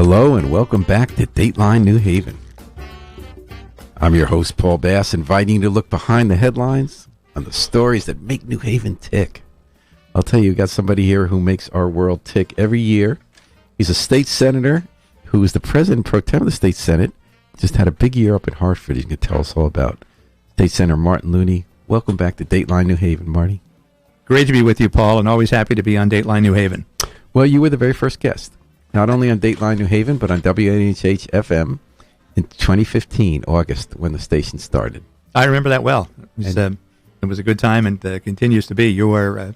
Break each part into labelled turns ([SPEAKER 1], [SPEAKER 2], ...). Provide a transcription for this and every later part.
[SPEAKER 1] Hello and welcome back to Dateline New Haven. I'm your host, Paul Bass, inviting you to look behind the headlines on the stories that make New Haven tick. I'll tell you, we've got somebody here who makes our world tick every year. He's a state senator who is the president pro tem of the state senate. Just had a big year up in Hartford. He's going to tell us all about. State Senator Martin Looney. Welcome back to Dateline New Haven, Marty.
[SPEAKER 2] Great to be with you, Paul, and always happy to be on Dateline New Haven.
[SPEAKER 1] Well, you were the very first guest, not only on Dateline New Haven, but on WNHH FM in 2015, August, when the station started.
[SPEAKER 2] I remember that well. It was a good time and continues to be. You were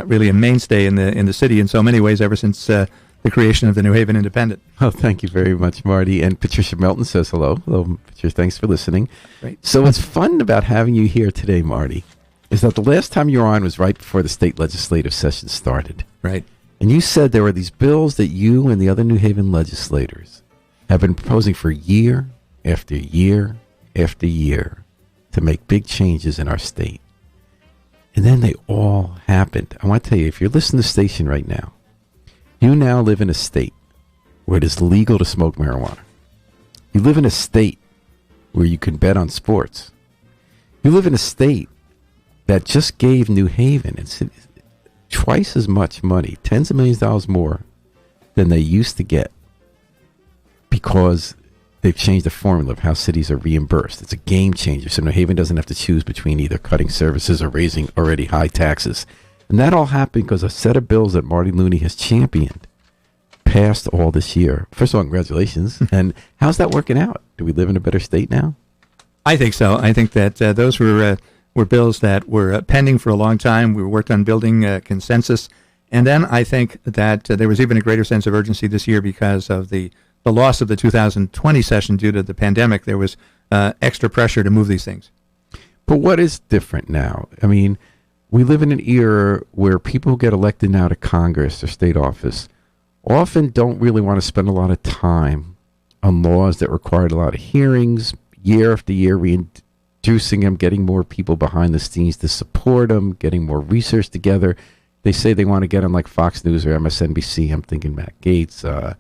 [SPEAKER 2] really a mainstay in the city in so many ways ever since the creation of the New Haven Independent.
[SPEAKER 1] Oh, thank you very much, Marty. And Patricia Melton says hello. Hello, Patricia. Thanks for listening.
[SPEAKER 2] Great.
[SPEAKER 1] So what's fun about having you here today, Marty, is that the last time you were on was right before the state legislative session started.
[SPEAKER 2] Right.
[SPEAKER 1] And you said there were these bills that you and the other New Haven legislators have been proposing for year after year after year to make big changes in our state. And then they all happened. I want to tell you, if you're listening to the station right now, you now live in a state where it is legal to smoke marijuana. You live in a state where you can bet on sports. You live in a state that just gave New Haven and twice as much money, tens of millions of dollars more than they used to get, because they've changed the formula of how cities are reimbursed. It's a game changer. So New Haven doesn't have to choose between either cutting services or raising already high taxes. And that all happened because a set of bills that Marty Looney has championed passed all this year. First of all, congratulations. And how's that working out? Do we live in a better state now?
[SPEAKER 2] I think so. I think that those were bills that were pending for a long time. We worked on building consensus. And then I think that there was even a greater sense of urgency this year because of the loss of the 2020 session due to the pandemic. There was extra pressure to move these things.
[SPEAKER 1] But what is different now? I mean, we live in an era where people who get elected now to Congress or state office often don't really want to spend a lot of time on laws that required a lot of hearings, year after year, reintroducing them, getting more people behind the scenes to support them, getting more research together. They say they want to get them like Fox News or MSNBC. I'm thinking Matt Gaetz,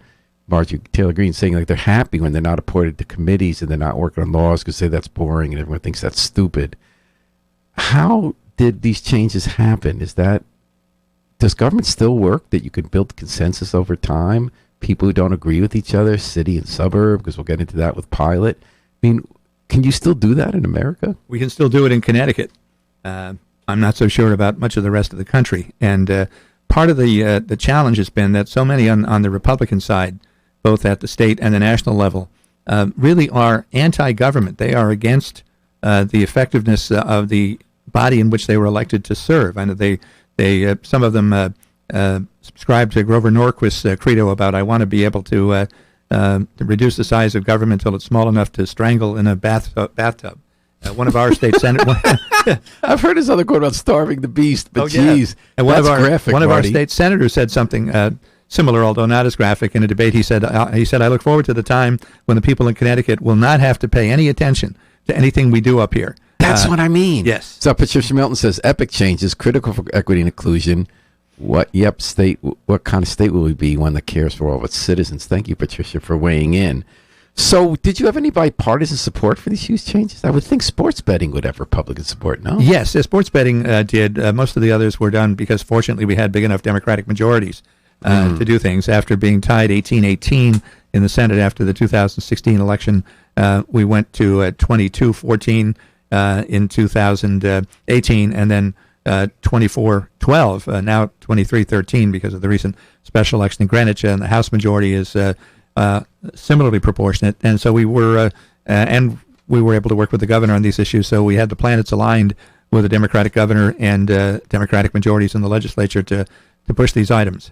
[SPEAKER 1] Marjorie Taylor Greene, saying like they're happy when they're not appointed to committees and they're not working on laws because they say that's boring and everyone thinks that's stupid. How did these changes happen? Does government still work that you can build consensus over time? People who don't agree with each other, city and suburb, because we'll get into that with Pilot. I mean, can you still do that in America?
[SPEAKER 2] We can still do it in Connecticut. I'm not so sure about much of the rest of the country. And part of the challenge has been that so many on the Republican side, both at the state and the national level, really are anti-government. They are against the effectiveness of the body in which they were elected to serve. I know they some of them subscribe to Grover Norquist's credo about I want to be able to reduce the size of government until it's small enough to strangle in a bathtub. One of our state senators.
[SPEAKER 1] I've heard his other quote about starving the beast, but geez,
[SPEAKER 2] and one of our state senators said something similar, although not as graphic. In a debate, he said, "I look forward to the time when the people in Connecticut will not have to pay any attention to anything we do up here."
[SPEAKER 1] That's what I mean.
[SPEAKER 2] Yes.
[SPEAKER 1] So Patricia Melton says, "Epic changes, critical for equity and inclusion." What kind of state will we be, one that cares for all of its citizens? Thank you, Patricia, for weighing in. So, did you have any bipartisan support for these huge changes? I would think sports betting would have Republican support, no?
[SPEAKER 2] Yes, sports betting did. Most of the others were done because, fortunately, we had big enough Democratic majorities to do things. After being tied 18-18 in the Senate after the 2016 election, we went to 22-14 in 2018, and then 24-12, now 23-13 because of the recent special election in Greenwich, and the House majority is similarly proportionate. And so we were able to work with the governor on these issues. So we had the planets aligned with a Democratic governor and Democratic majorities in the legislature to push these items.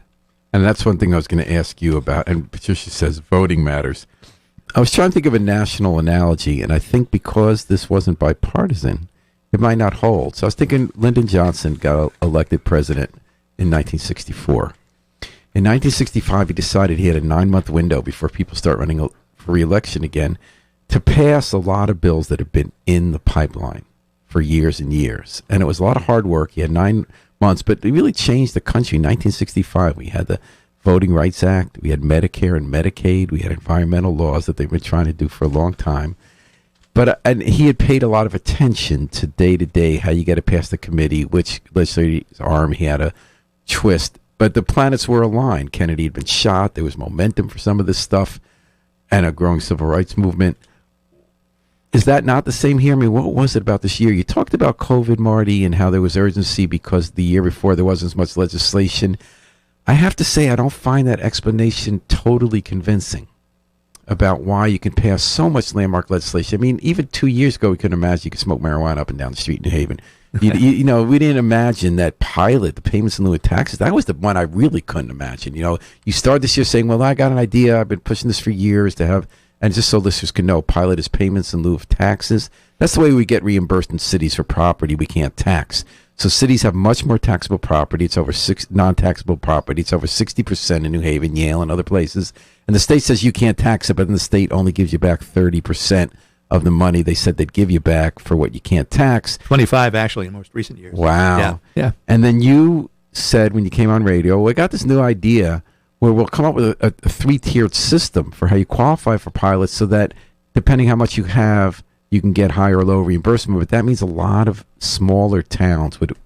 [SPEAKER 1] And that's one thing I was going to ask you about. And Patricia says voting matters. I was trying to think of a national analogy, and I think because this wasn't bipartisan, it might not hold. So I was thinking Lyndon Johnson got elected president in 1964. In 1965, he decided he had a 9-month window before people start running for re-election again to pass a lot of bills that have been in the pipeline for years and years. And it was a lot of hard work. He had 9 months, but it really changed the country. In 1965, we had the Voting Rights Act. We had Medicare and Medicaid. We had environmental laws that they've been trying to do for a long time. But and he had paid a lot of attention to day, how you get it past the committee, which legislative arm he had to twist. But the planets were aligned. Kennedy had been shot. There was momentum for some of this stuff and a growing civil rights movement. Is that not the same here? I mean, what was it about this year? You talked about COVID, Marty, and how there was urgency because the year before there wasn't as much legislation. I have to say I don't find that explanation totally convincing about why you can pass so much landmark legislation. I mean, even 2 years ago, we couldn't imagine you could smoke marijuana up and down the street in New Haven. You know, we didn't imagine that pilot, the payments in lieu of taxes. That was the one I really couldn't imagine. You know, you started this year saying, well, I got an idea. I've been pushing this for years to have, and just so listeners can know, pilot is payments in lieu of taxes. That's the way we get reimbursed in cities for property we can't tax. So cities have much more taxable property. It's over non-taxable property. It's over 60% in New Haven, Yale, and other places. And the state says you can't tax it, but then the state only gives you back 30% of the money they said they'd give you back for what you can't tax.
[SPEAKER 2] 25 actually in most recent years.
[SPEAKER 1] Wow.
[SPEAKER 2] Yeah.
[SPEAKER 1] And then you said when you came on radio, well, I got this new idea where we'll come up with a three-tiered system for how you qualify for pilots so that depending how much you have, you can get high or low reimbursement. But that means a lot of smaller towns would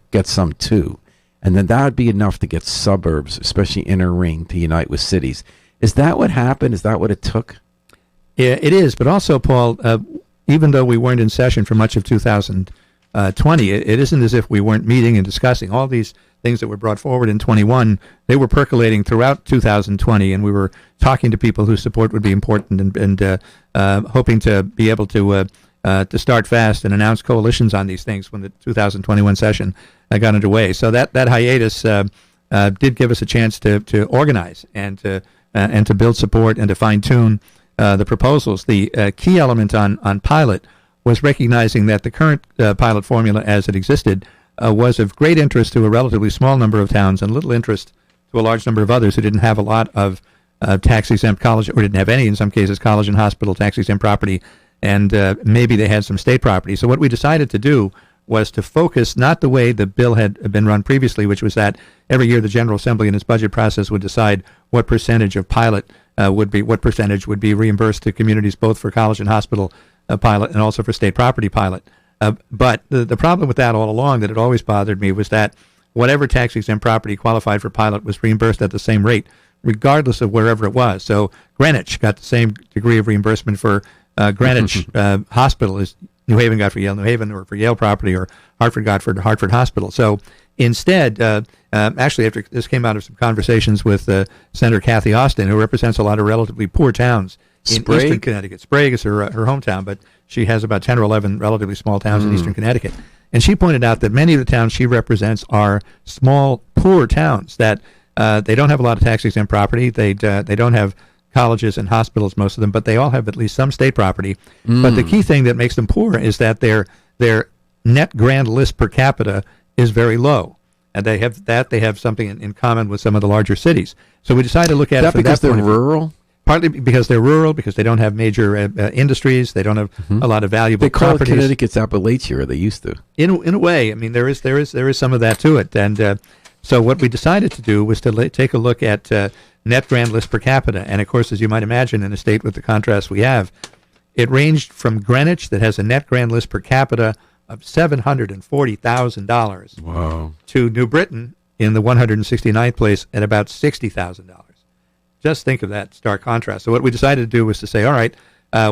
[SPEAKER 1] get some too. And then that would be enough to get suburbs, especially inner ring, to unite with cities. Is that what happened? Is that what it took?
[SPEAKER 2] Yeah, it is. But also, Paul, even though we weren't in session for much of 2020, it isn't as if we weren't meeting and discussing all these things that were brought forward in 21. They were percolating throughout 2020, and we were talking to people whose support would be important and hoping to be able to start fast and announce coalitions on these things when the 2021 session got underway. So that hiatus did give us a chance to organize and to build support and to fine-tune the proposals. The key element on pilot was recognizing that the current pilot formula as it existed was of great interest to a relatively small number of towns and little interest to a large number of others who didn't have a lot of tax-exempt college, or didn't have any, in some cases, college and hospital tax-exempt property, and maybe they had some state property. So what we decided to do was to focus not the way the bill had been run previously, which was that every year the General Assembly in its budget process would decide what percentage of pilot would be reimbursed to communities, both for college and hospital pilot and also for state property pilot. But the problem with that all along, that it always bothered me, was that whatever tax-exempt property qualified for pilot was reimbursed at the same rate, regardless of wherever it was. So Greenwich got the same degree of reimbursement for Greenwich Hospital as New Haven got for Yale New Haven, or for Yale property, or Hartford got for Hartford Hospital. So instead, actually, after this came out of some conversations with Senator Kathy Austin, who represents a lot of relatively poor towns in eastern Connecticut. Sprague is her hometown, but she has about 10 or 11 relatively small towns in eastern Connecticut. And she pointed out that many of the towns she represents are small, poor towns, that they don't have a lot of tax-exempt property. They don't have colleges and hospitals, most of them, but they all have at least some state property. But the key thing that makes them poor is that their net grand list per capita is very low. And they have something in common with some of the larger cities. So we decided to look at it from that point of view.
[SPEAKER 1] Because they're rural?
[SPEAKER 2] Partly because they're rural, because they don't have major industries, they don't have a lot of valuable properties.
[SPEAKER 1] They call it Connecticut's Appalachia, or they used to.
[SPEAKER 2] In a way, I mean, there is some of that to it. And so what we decided to do was to take a look at net grand list per capita. And of course, as you might imagine, in a state with the contrast we have, it ranged from Greenwich, that has a net grand list per capita of $740,000,
[SPEAKER 1] wow,
[SPEAKER 2] to New Britain in the 169th place at about $60,000. Just think of that stark contrast. So what we decided to do was to say, all right,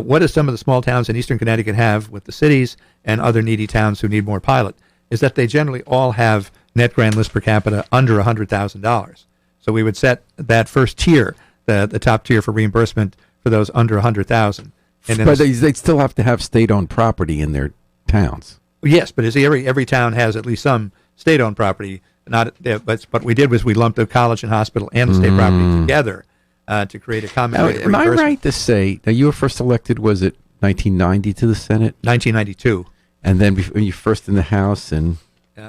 [SPEAKER 2] what do some of the small towns in eastern Connecticut have with the cities and other needy towns who need more pilot? Is that they generally all have net grand list per capita under $100,000. So we would set that first tier, the top tier for reimbursement for those under $100,000.
[SPEAKER 1] But they'd still have to have state-owned property in their towns.
[SPEAKER 2] Yes, but every town has at least some state-owned property. But what we did was we lumped the college and hospital and the state property together to create a common rate of
[SPEAKER 1] reimbursement. Am I right to say that you were first elected, was it 1990 to the Senate?
[SPEAKER 2] 1992.
[SPEAKER 1] And then when you first in the House and...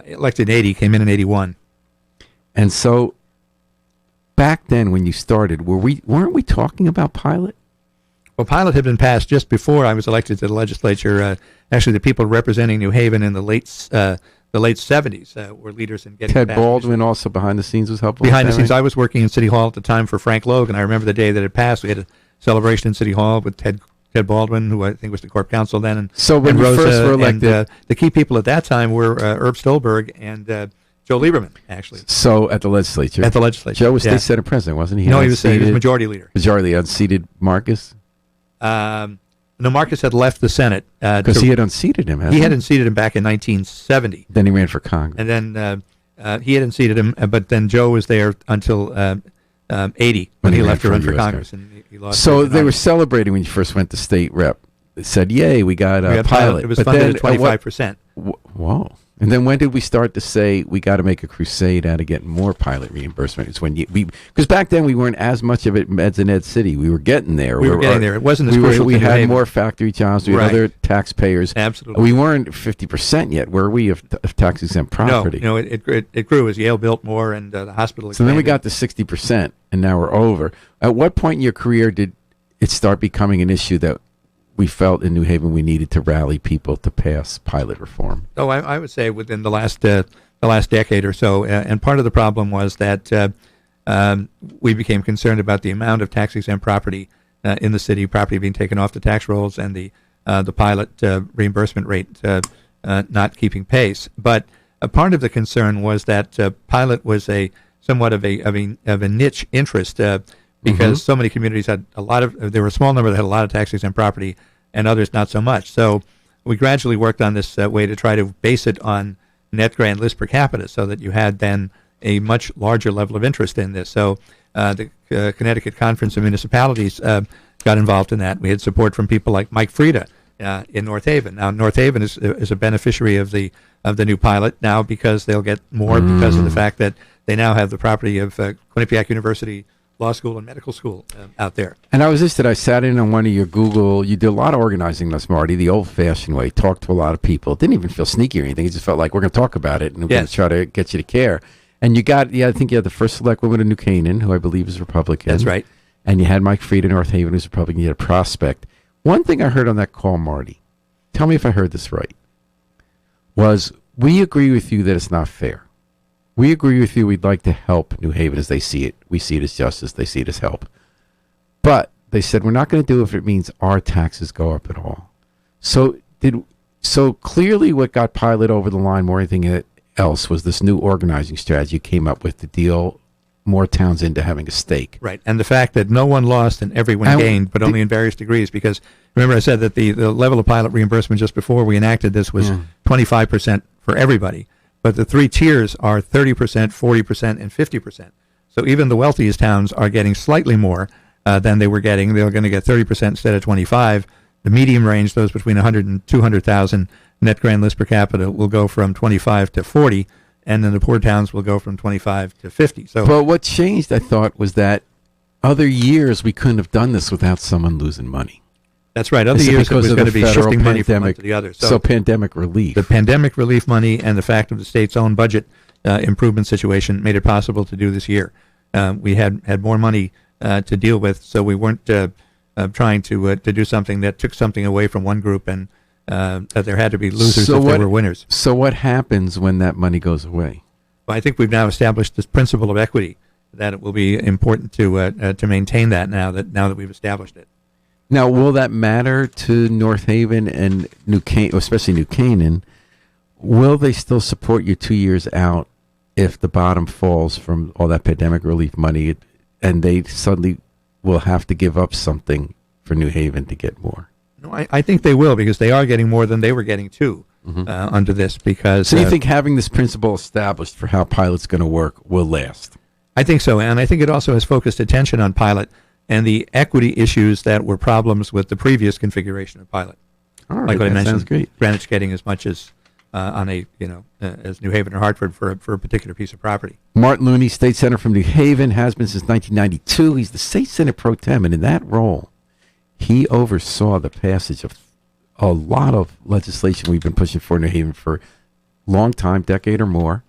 [SPEAKER 2] elected in 80, came in 81.
[SPEAKER 1] And so back then when you started, weren't we talking about pilot?
[SPEAKER 2] Well, pilot had been passed just before I was elected to the legislature. Actually, the people representing New Haven in the late the late 70s were leaders in getting
[SPEAKER 1] Ted
[SPEAKER 2] passed.
[SPEAKER 1] Baldwin also behind the scenes was helpful.
[SPEAKER 2] Behind the
[SPEAKER 1] with that,
[SPEAKER 2] scenes,
[SPEAKER 1] right?
[SPEAKER 2] I was working in City Hall at the time for Frank Logan. I remember the day that it passed. We had a celebration in City Hall with Ted Baldwin, who I think was the Corp Counsel then, and
[SPEAKER 1] So when
[SPEAKER 2] and
[SPEAKER 1] you
[SPEAKER 2] Rosa,
[SPEAKER 1] first were elected,
[SPEAKER 2] and, the key people at that time were Herb Stolberg and Joe Lieberman, actually,
[SPEAKER 1] so at the legislature,
[SPEAKER 2] at the legislature.
[SPEAKER 1] Joe was
[SPEAKER 2] Yeah.
[SPEAKER 1] state senate president, wasn't he?
[SPEAKER 2] No, he was
[SPEAKER 1] unseated-
[SPEAKER 2] majority leader.
[SPEAKER 1] majority unseated Marcus,
[SPEAKER 2] No, Marcus had left the Senate.
[SPEAKER 1] because he had unseated him.
[SPEAKER 2] he had unseated him back in 1970.
[SPEAKER 1] Then he ran for Congress.
[SPEAKER 2] And then he had unseated him, but then Joe was there until 80 when he
[SPEAKER 1] ran
[SPEAKER 2] left to
[SPEAKER 1] for
[SPEAKER 2] run for
[SPEAKER 1] US
[SPEAKER 2] Congress. And he lost.
[SPEAKER 1] So
[SPEAKER 2] to
[SPEAKER 1] they were
[SPEAKER 2] Congress.
[SPEAKER 1] celebrating when you first went to state rep. They said, "Yay, we got a
[SPEAKER 2] We had
[SPEAKER 1] pilot."
[SPEAKER 2] It was
[SPEAKER 1] But
[SPEAKER 2] funded
[SPEAKER 1] then,
[SPEAKER 2] at 25%.
[SPEAKER 1] Whoa! And then when did we start to say we got to make a crusade out of getting more pilot reimbursement? It's when because back then we weren't as much of it meds in Ed City. We were getting there.
[SPEAKER 2] We were getting there. It wasn't as
[SPEAKER 1] we
[SPEAKER 2] crucial
[SPEAKER 1] we
[SPEAKER 2] to New
[SPEAKER 1] had
[SPEAKER 2] Haven.
[SPEAKER 1] more factory jobs. We had
[SPEAKER 2] Right.
[SPEAKER 1] other taxpayers.
[SPEAKER 2] Absolutely.
[SPEAKER 1] We weren't 50% yet, were we, of tax exempt property?
[SPEAKER 2] No, it grew as Yale built more and the hospital
[SPEAKER 1] So then we
[SPEAKER 2] expanded.
[SPEAKER 1] got to 60%, and now we're over. At what point in your career did it start becoming an issue that we felt in New Haven we needed to rally people to pass pilot reform?
[SPEAKER 2] Oh, I would say within the last decade or so, and part of the problem was that we became concerned about the amount of tax-exempt property in the city, property being taken off the tax rolls, and the pilot reimbursement rate not keeping pace. But a part of the concern was that pilot was somewhat of a niche interest because so many communities had there were a small number that had a lot of tax-exempt property, and others not so much. So we gradually worked on this way to try to base it on net grand list per capita, so that you had then a much larger level of interest in this. So the Connecticut Conference of Municipalities got involved in that. We had support from people like Mike Frieda in North Haven. Now, North Haven is a beneficiary of the new pilot now because they'll get more because of the fact that they now have the property of Quinnipiac University Law School and Medical School out there.
[SPEAKER 1] And I sat in on one of your Google, you did a lot of organizing, this Marty, the old-fashioned way, talked to a lot of people. It didn't even feel sneaky or anything. It just felt like we're going to talk about it, and we're going to try to get you to care. And you got, I think you had the first select woman of New Canaan, who I believe is Republican.
[SPEAKER 2] That's right.
[SPEAKER 1] And you had Mike Fried in North Haven, who's Republican. You had a prospect. One thing I heard on that call, Marty, tell me if I heard this right, was we agree with you that it's not fair. We agree with you we'd like to help New Haven as they see it. We see it as justice. They see it as help. But they said we're not going to do it if it means our taxes go up at all. So clearly what got Pilot over the line more than anything else was this new organizing strategy you came up with to deal more towns into having a stake.
[SPEAKER 2] Right, and the fact that no one lost and everyone gained, but only in various degrees, because remember I said that the level of pilot reimbursement just before we enacted this was 25% for everybody, but the three tiers are 30%, 40%, and 50%. So even the wealthiest towns are getting slightly more than they were getting. They're going to get 30% instead of 25. The medium range, those between 100 and 200,000 net grand list per capita, will go from 25 to 40, and then the poor towns will go from 25 to 50. So,
[SPEAKER 1] but what changed, I thought, was that other years we couldn't have done this without someone losing money.
[SPEAKER 2] That's right. Other years it was going to be shifting money from one to the other.
[SPEAKER 1] So pandemic relief.
[SPEAKER 2] The pandemic relief money and the fact of the state's own budget improvement situation made it possible to do this year. We had more money to deal with, so we weren't trying to do something that took something away from one group and that there had to be losers if there were winners.
[SPEAKER 1] So what happens when that money goes away?
[SPEAKER 2] Well, I think we've now established this principle of equity, that it will be important to maintain that now that we've established it.
[SPEAKER 1] Now, will that matter to North Haven and New Canaan, especially New Canaan? Will they still support you 2 years out if the bottom falls from all that pandemic relief money, and they suddenly will have to give up something for New Haven to get more?
[SPEAKER 2] No, I think they will, because they are getting more than they were getting too under this. Because
[SPEAKER 1] so you think having this principle established for how Pilot's going to work will last?
[SPEAKER 2] I think so, and I think it also has focused attention on Pilot and the equity issues that were problems with the previous configuration of Pilot.
[SPEAKER 1] All right,
[SPEAKER 2] like what I mentioned,
[SPEAKER 1] sounds great.
[SPEAKER 2] Greenwich getting as much as on a as New Haven or Hartford for a particular piece of property.
[SPEAKER 1] Martin Looney, state senator from New Haven, has been since 1992. He's the state senate pro tem, and in that role, he oversaw the passage of a lot of legislation we've been pushing for New Haven for a long time, decade or more.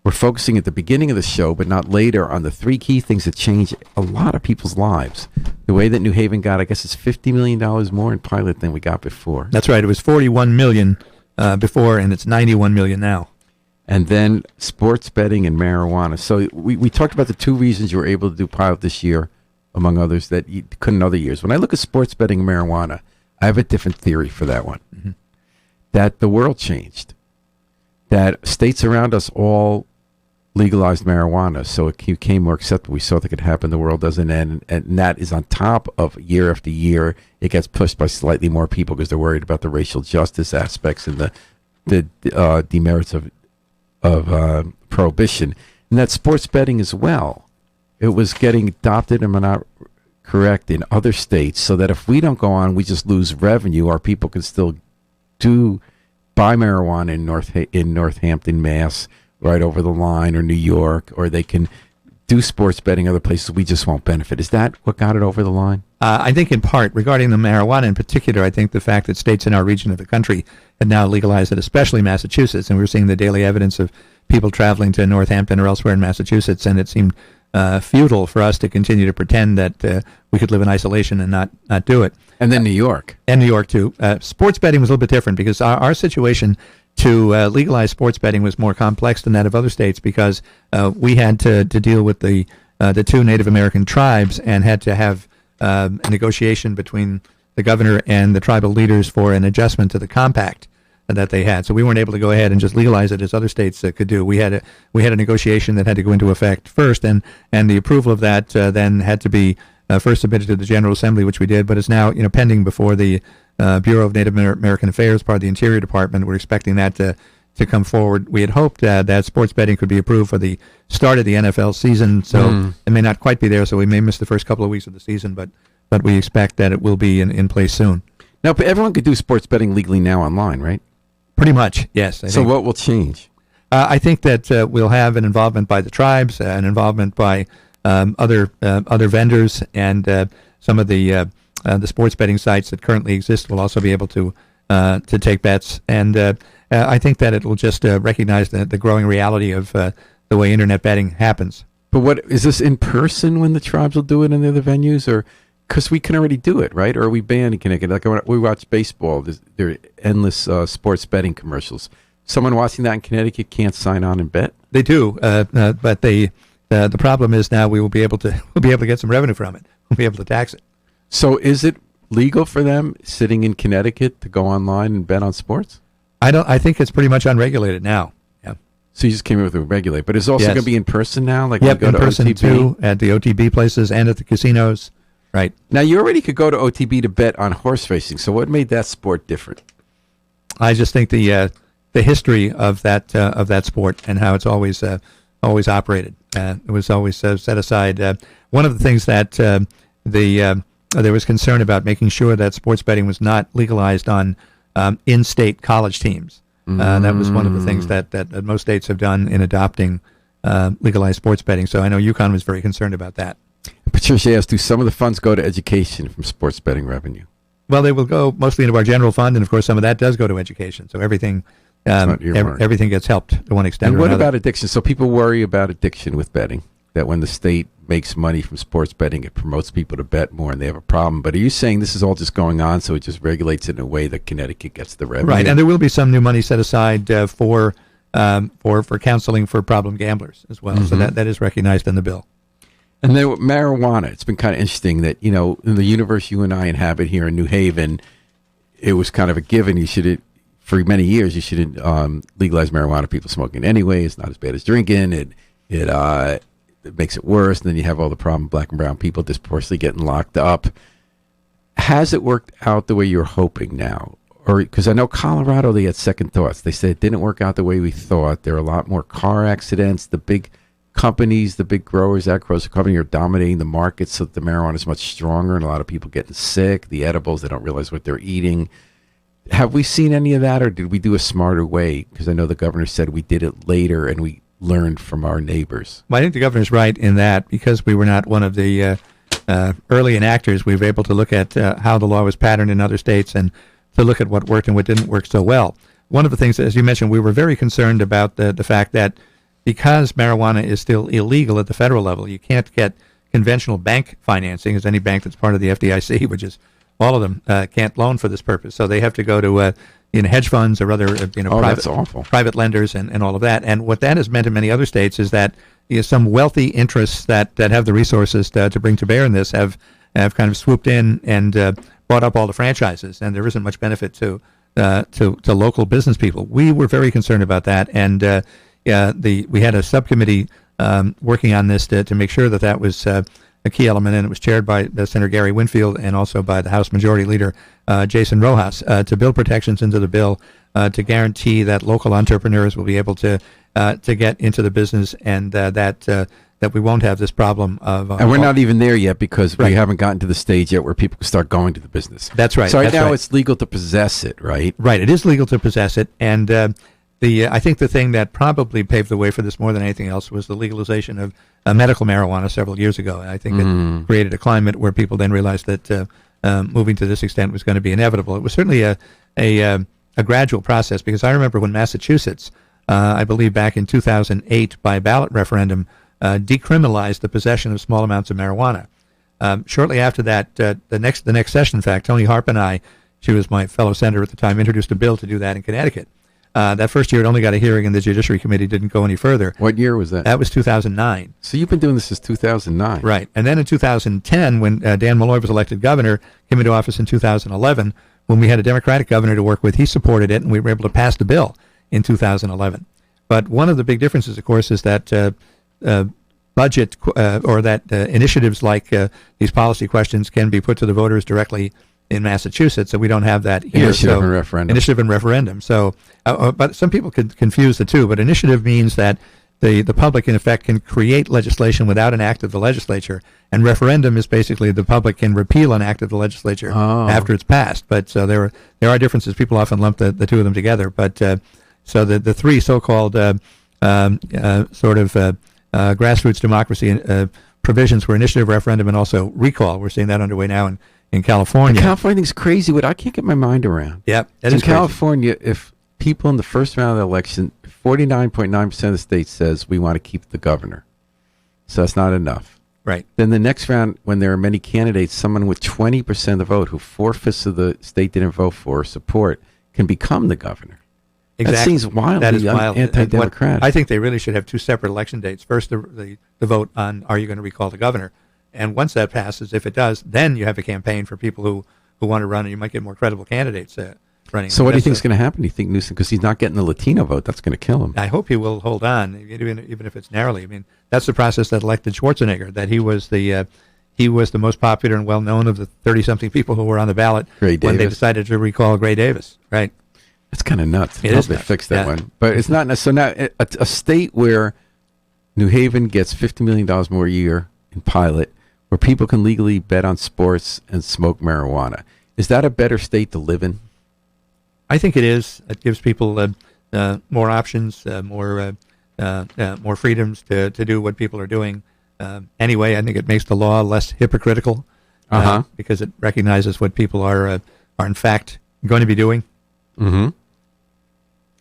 [SPEAKER 1] We're focusing at the beginning of the show, but not later, on the three key things that change a lot of people's lives. The way that New Haven got, I guess it's $50 million more in Pilot than we got before.
[SPEAKER 2] That's right. It was $41 million before, and it's $91 million now.
[SPEAKER 1] and then sports betting and marijuana. So we talked about the two reasons you were able to do pilot this year, among others, that you couldn't other years. When I look at sports betting and marijuana, I have a different theory for that one. Mm-hmm. That the world changed. That states around us all legalized marijuana, so it became more acceptable. We saw that could happen. The world doesn't end, and that is on top of year after year. It gets pushed by slightly more people because they're worried about the racial justice aspects and the demerits of prohibition. And that sports betting as well. It was getting adopted, am I not correct, in other states, so that if we don't go on, we just lose revenue. Our people can still buy marijuana in Northampton, Mass, right over the line, or New York, or they can do sports betting other places. We just won't benefit. Is that what got it over the line?
[SPEAKER 2] I think in part, regarding the marijuana in particular, I think the fact that states in our region of the country had now legalized it, especially Massachusetts, and we're seeing the daily evidence of people traveling to Northampton or elsewhere in Massachusetts, and it seemed futile for us to continue to pretend that we could live in isolation and not do it.
[SPEAKER 1] And then New York.
[SPEAKER 2] And New York, too. Sports betting was a little bit different because our situation to legalize sports betting was more complex than that of other states because we had to deal with the two Native American tribes and had to have a negotiation between the governor and the tribal leaders for an adjustment to the compact that they had. So we weren't able to go ahead and just legalize it as other states could do. We had a negotiation that had to go into effect first, and the approval of that then had to be first submitted to the General Assembly, which we did, but is now pending before the Bureau of Native American Affairs, part of the Interior Department. We're expecting that to come forward. We had hoped that sports betting could be approved for the start of the NFL season, so it may not quite be there, so we may miss the first couple of weeks of the season, but we expect that it will be in place soon.
[SPEAKER 1] Now, but everyone could do sports betting legally now online, right?
[SPEAKER 2] Pretty much, yes.
[SPEAKER 1] So what will change?
[SPEAKER 2] I think that we'll have an involvement by the tribes, an involvement by other vendors, and some of the sports betting sites that currently exist will also be able to take bets. And I think that it will just recognize the growing reality of the way internet betting happens.
[SPEAKER 1] But what is this in person when the tribes will do it in the other venues, or because we can already do it, right? Or are we banned in Connecticut? Like when we watch baseball, there are endless sports betting commercials. Someone watching that in Connecticut can't sign on and bet.
[SPEAKER 2] They do, but the problem is now we'll be able to get some revenue from it. We'll be able to tax it.
[SPEAKER 1] So is it legal for them sitting in Connecticut to go online and bet on sports?
[SPEAKER 2] I think it's pretty much unregulated now. Yeah.
[SPEAKER 1] So you just came in with a regulate, but it's also going to be in person now. Like
[SPEAKER 2] yep,
[SPEAKER 1] when you go
[SPEAKER 2] in
[SPEAKER 1] to
[SPEAKER 2] person
[SPEAKER 1] OTB?
[SPEAKER 2] Too, at the OTB places and at the casinos. Right.
[SPEAKER 1] Now, you already could go to OTB to bet on horse racing, so what made that sport different?
[SPEAKER 2] I just think the history of that sport and how it's always operated. It was always set aside. One of the things that there was concern about making sure that sports betting was not legalized on in-state college teams. That was one of the things that most states have done in adopting legalized sports betting. So I know UConn was very concerned about that.
[SPEAKER 1] Patricia asked, do some of the funds go to education from sports betting revenue?
[SPEAKER 2] Well, they will go mostly into our general fund, and of course some of that does go to education. So everything everything gets helped to one extent
[SPEAKER 1] and
[SPEAKER 2] or
[SPEAKER 1] what
[SPEAKER 2] another.
[SPEAKER 1] about addiction? So people worry about addiction with betting, that when the state makes money from sports betting, it promotes people to bet more and they have a problem. But are you saying this is all just going on so it just regulates it in a way that Connecticut gets the revenue?
[SPEAKER 2] Right, and there will be some new money set aside for counseling for problem gamblers as well. So that is recognized in the bill.
[SPEAKER 1] And then with marijuana, it's been kind of interesting that, in the universe you and I inhabit here in New Haven, it was kind of a given. For many years, you shouldn't legalize marijuana. People smoking anyway. It's not as bad as drinking. It makes it worse. And then you have all the problem, black and brown people disproportionately getting locked up. Has it worked out the way you're hoping now? Or because I know Colorado, they had second thoughts. They said it didn't work out the way we thought. There are a lot more car accidents. The big companies, the big growers, agricultural companies are dominating the market, so that the marijuana is much stronger and a lot of people getting sick. The edibles, they don't realize what they're eating. Have we seen any of that, or did we do a smarter way? Because I know the governor said we did it later and we learned from our neighbors.
[SPEAKER 2] Well, I think the governor's right in that because we were not one of the early enactors, we were able to look at how the law was patterned in other states and to look at what worked and what didn't work so well. One of the things, as you mentioned, we were very concerned about the fact that because marijuana is still illegal at the federal level, you can't get conventional bank financing, as any bank that's part of the FDIC, which is all of them, can't loan for this purpose. So they have to go to hedge funds or other
[SPEAKER 1] that's awful.
[SPEAKER 2] private lenders and all of that. And what that has meant in many other states is that some wealthy interests that have the resources to bring to bear in this have kind of swooped in and bought up all the franchises, and there isn't much benefit to local business people. We were very concerned about that, and we had a subcommittee working on this to make sure that was a key element, and it was chaired by Senator Gary Winfield and also by the House Majority Leader Jason Rojas to build protections into the bill to guarantee that local entrepreneurs will be able to get into the business, and that we won't have this problem of.
[SPEAKER 1] And we're not even there yet because we haven't gotten to the stage yet where people can start going to the business.
[SPEAKER 2] That's right.
[SPEAKER 1] So now it's legal to possess it, right?
[SPEAKER 2] Right. It is legal to possess it, and I think the thing that probably paved the way for this more than anything else was the legalization of medical marijuana several years ago. And I think it created a climate where people then realized that moving to this extent was going to be inevitable. It was certainly a gradual process, because I remember when Massachusetts, I believe back in 2008, by ballot referendum, decriminalized the possession of small amounts of marijuana. Shortly after that, the next session, in fact, Tony Harp and I, she was my fellow senator at the time, introduced a bill to do that in Connecticut. That first year, it only got a hearing, and the Judiciary Committee didn't go any further.
[SPEAKER 1] What year was that?
[SPEAKER 2] That was 2009.
[SPEAKER 1] So you've been doing this since 2009.
[SPEAKER 2] Right. And then in 2010, when Dan Malloy was elected governor, came into office in 2011, when we had a Democratic governor to work with, he supported it, and we were able to pass the bill in 2011. But one of the big differences, of course, is that budget or that initiatives like these policy questions can be put to the voters directly in Massachusetts, so we don't have that here.
[SPEAKER 1] Initiative and referendum.
[SPEAKER 2] Initiative and referendum. So, but some people could confuse the two. But initiative means that the public, in effect, can create legislation without an act of the legislature, and referendum is basically the public can repeal an act of the legislature after it's passed. But so there are differences. People often lump the two of them together. But so the three so-called grassroots democracy provisions were initiative, referendum, and also recall. We're seeing that underway now in California.
[SPEAKER 1] California thing's crazy. What I can't get my mind around.
[SPEAKER 2] Yeah,
[SPEAKER 1] in California, if people in the first round of the election, 49.9% of the state says we want to keep the governor. So that's not enough.
[SPEAKER 2] Right.
[SPEAKER 1] Then the next round, when there are many candidates, someone with 20% of the vote, who 4/5 of the state didn't vote for or support, can become the governor.
[SPEAKER 2] Exactly.
[SPEAKER 1] That seems wildly
[SPEAKER 2] that is wild.
[SPEAKER 1] Anti-democratic.
[SPEAKER 2] I think they really should have two separate election dates. First, the vote on are you going to recall the governor, and once that passes, if it does, then you have a campaign for people who want to run, and you might get more credible candidates running.
[SPEAKER 1] So what do you think is going to happen? Do you think Newsom, because he's not getting the Latino vote, that's going to kill him?
[SPEAKER 2] I hope he will hold on, even if it's narrowly. I mean, that's the process that elected Schwarzenegger, that he was the most popular and well-known of the 30-something people who were on the ballot when they decided to recall Gray Davis, right?
[SPEAKER 1] That's kind of nuts.
[SPEAKER 2] It is
[SPEAKER 1] they
[SPEAKER 2] nuts.
[SPEAKER 1] Fixed that one. But it's not nuts. So now a state where New Haven gets $50 million more a year in pilot, where people can legally bet on sports and smoke marijuana. Is that a better state to live in?
[SPEAKER 2] I think it is. It gives people more options, more freedoms to do what people are doing. Anyway, I think it makes the law less hypocritical because it recognizes what people are in fact going to be doing.
[SPEAKER 1] Mm-hmm.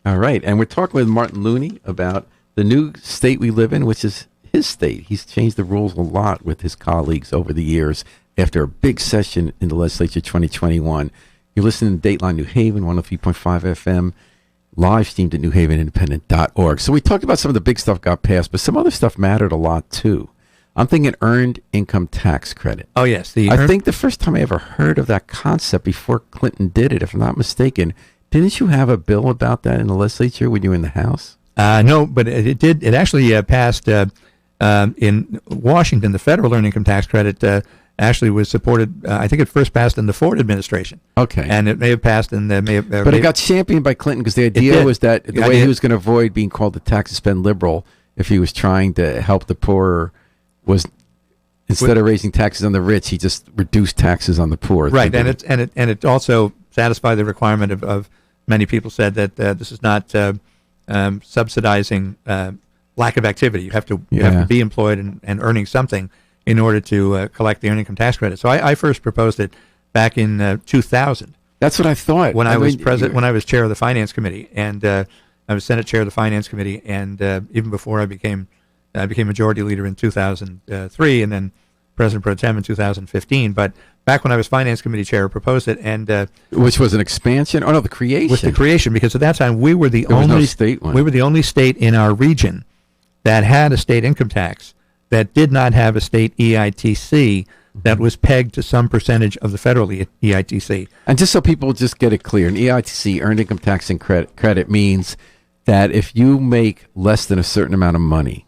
[SPEAKER 1] All right. And we're talking with Martin Looney about the new state we live in, which is his state. He's changed the rules a lot with his colleagues over the years after a big session in the legislature 2021. You're listening to Dateline New Haven, 103.5 FM, live streamed at newhavenindependent.org. So we talked about some of the big stuff got passed, but some other stuff mattered a lot, too. I'm thinking earned income tax credit.
[SPEAKER 2] Oh, yes.
[SPEAKER 1] I think the first time I ever heard of that concept before Clinton did it, if I'm not mistaken, didn't you have a bill about that in the legislature when you were in the House?
[SPEAKER 2] No, but it did. It actually passed in Washington. The federal earned income tax credit actually was supported. I think it first passed in the Ford administration.
[SPEAKER 1] Okay.
[SPEAKER 2] And it may have passed in the
[SPEAKER 1] but it got championed by Clinton because the idea was that the way he was going to avoid being called the tax spend liberal if he was trying to help the poor was instead of raising taxes on the rich, he just reduced taxes on the poor.
[SPEAKER 2] Right, and it also satisfied the requirement of many people said that this is not subsidizing lack of activity. You have to be employed and earning something in order to collect the earned income tax credit. So I first proposed it back in 2000.
[SPEAKER 1] That's what I thought
[SPEAKER 2] when I was president. When I was chair of the finance committee, and I was Senate chair of the finance committee, and even before I became majority leader in 2003, and then President Pro Tem in 2015. But back when I was Finance Committee Chair, I proposed it, and
[SPEAKER 1] which was an expansion? Oh no, the creation.
[SPEAKER 2] Was the creation, because at that time we were the only
[SPEAKER 1] state one.
[SPEAKER 2] We were the only state in our region that had a state income tax that did not have a state EITC that was pegged to some percentage of the federal EITC.
[SPEAKER 1] And just so people just get it clear, an EITC, earned income tax and credit, means that if you make less than a certain amount of money,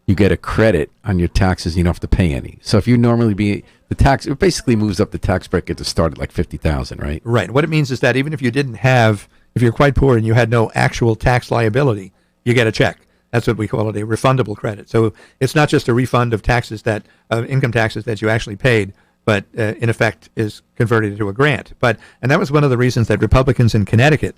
[SPEAKER 1] you get a credit on your taxes. You don't have to pay any. So if you normally be the tax, it basically moves up the tax bracket to start at like $50,000, right?
[SPEAKER 2] Right. What it means is that even if you didn't have, if you're quite poor and you had no actual tax liability, you get a check. That's what we call it, a refundable credit. So it's not just a refund of taxes that income taxes that you actually paid, but in effect is converted into a grant. And that was one of the reasons that Republicans in Connecticut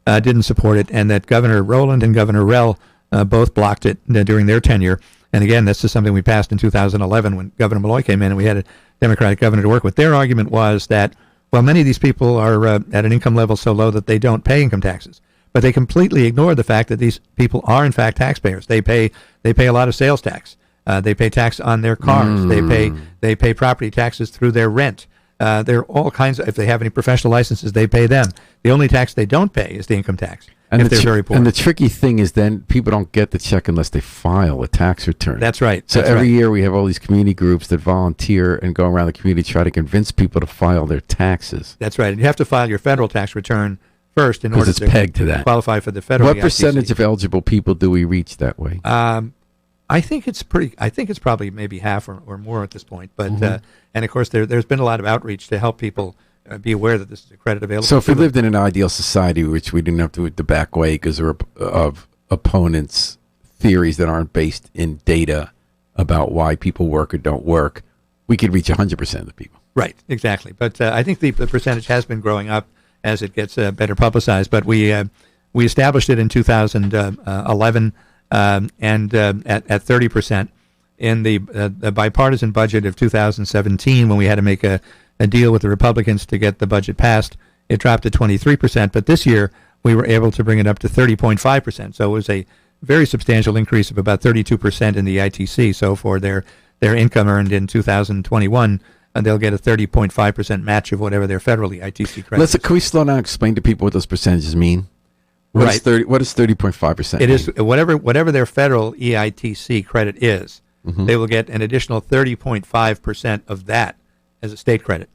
[SPEAKER 2] didn't support it, and that Governor Rowland and Governor Rell both blocked it during their tenure. And again, this is something we passed in 2011 when Governor Malloy came in, and we had a Democratic governor to work with. Their argument was that, well, many of these people are at an income level so low that they don't pay income taxes. But they completely ignore the fact that these people are, in fact, taxpayers. They pay a lot of sales tax. They pay tax on their cars. They pay property taxes through their rent. There are all kinds of, if they have any professional licenses, they pay them. The only tax they don't pay is the income tax.
[SPEAKER 1] And
[SPEAKER 2] if they're very poor.
[SPEAKER 1] And the tricky thing is then people don't get the check unless they file a tax return.
[SPEAKER 2] That's right.
[SPEAKER 1] So
[SPEAKER 2] That's
[SPEAKER 1] every
[SPEAKER 2] right.
[SPEAKER 1] year we have all these community groups that volunteer and go around the community to try to convince people to file their taxes.
[SPEAKER 2] That's right. And you have to file your federal tax return first in order
[SPEAKER 1] it's pegged to that.
[SPEAKER 2] Qualify for the federal.
[SPEAKER 1] What
[SPEAKER 2] EITC.
[SPEAKER 1] percentage of eligible people do we reach that way?
[SPEAKER 2] I think it's probably maybe half or more at this point. But and of course there's been a lot of outreach to help people be aware that this is a credit available.
[SPEAKER 1] So if we lived in an ideal society, which we didn't have to do it the back way because of opponents' theories that aren't based in data about why people work or don't work, we could reach 100% of the people.
[SPEAKER 2] Right, exactly. But I think the percentage has been growing up as it gets better publicized. But we established it in 2011 and at 30%. In the bipartisan budget of 2017, when we had to make a deal with the Republicans to get the budget passed, it dropped to 23%. But this year, we were able to bring it up to 30.5%. So it was a very substantial increase of about 32% in the ITC. So for their income earned in 2021, they'll get a 30.5% match of whatever their federal ITC credit is.
[SPEAKER 1] Can we slow down and explain to people what those percentages mean? What is 30.5%?
[SPEAKER 2] It is whatever their federal EITC credit is. They will get an additional 30.5% of that as a state credit.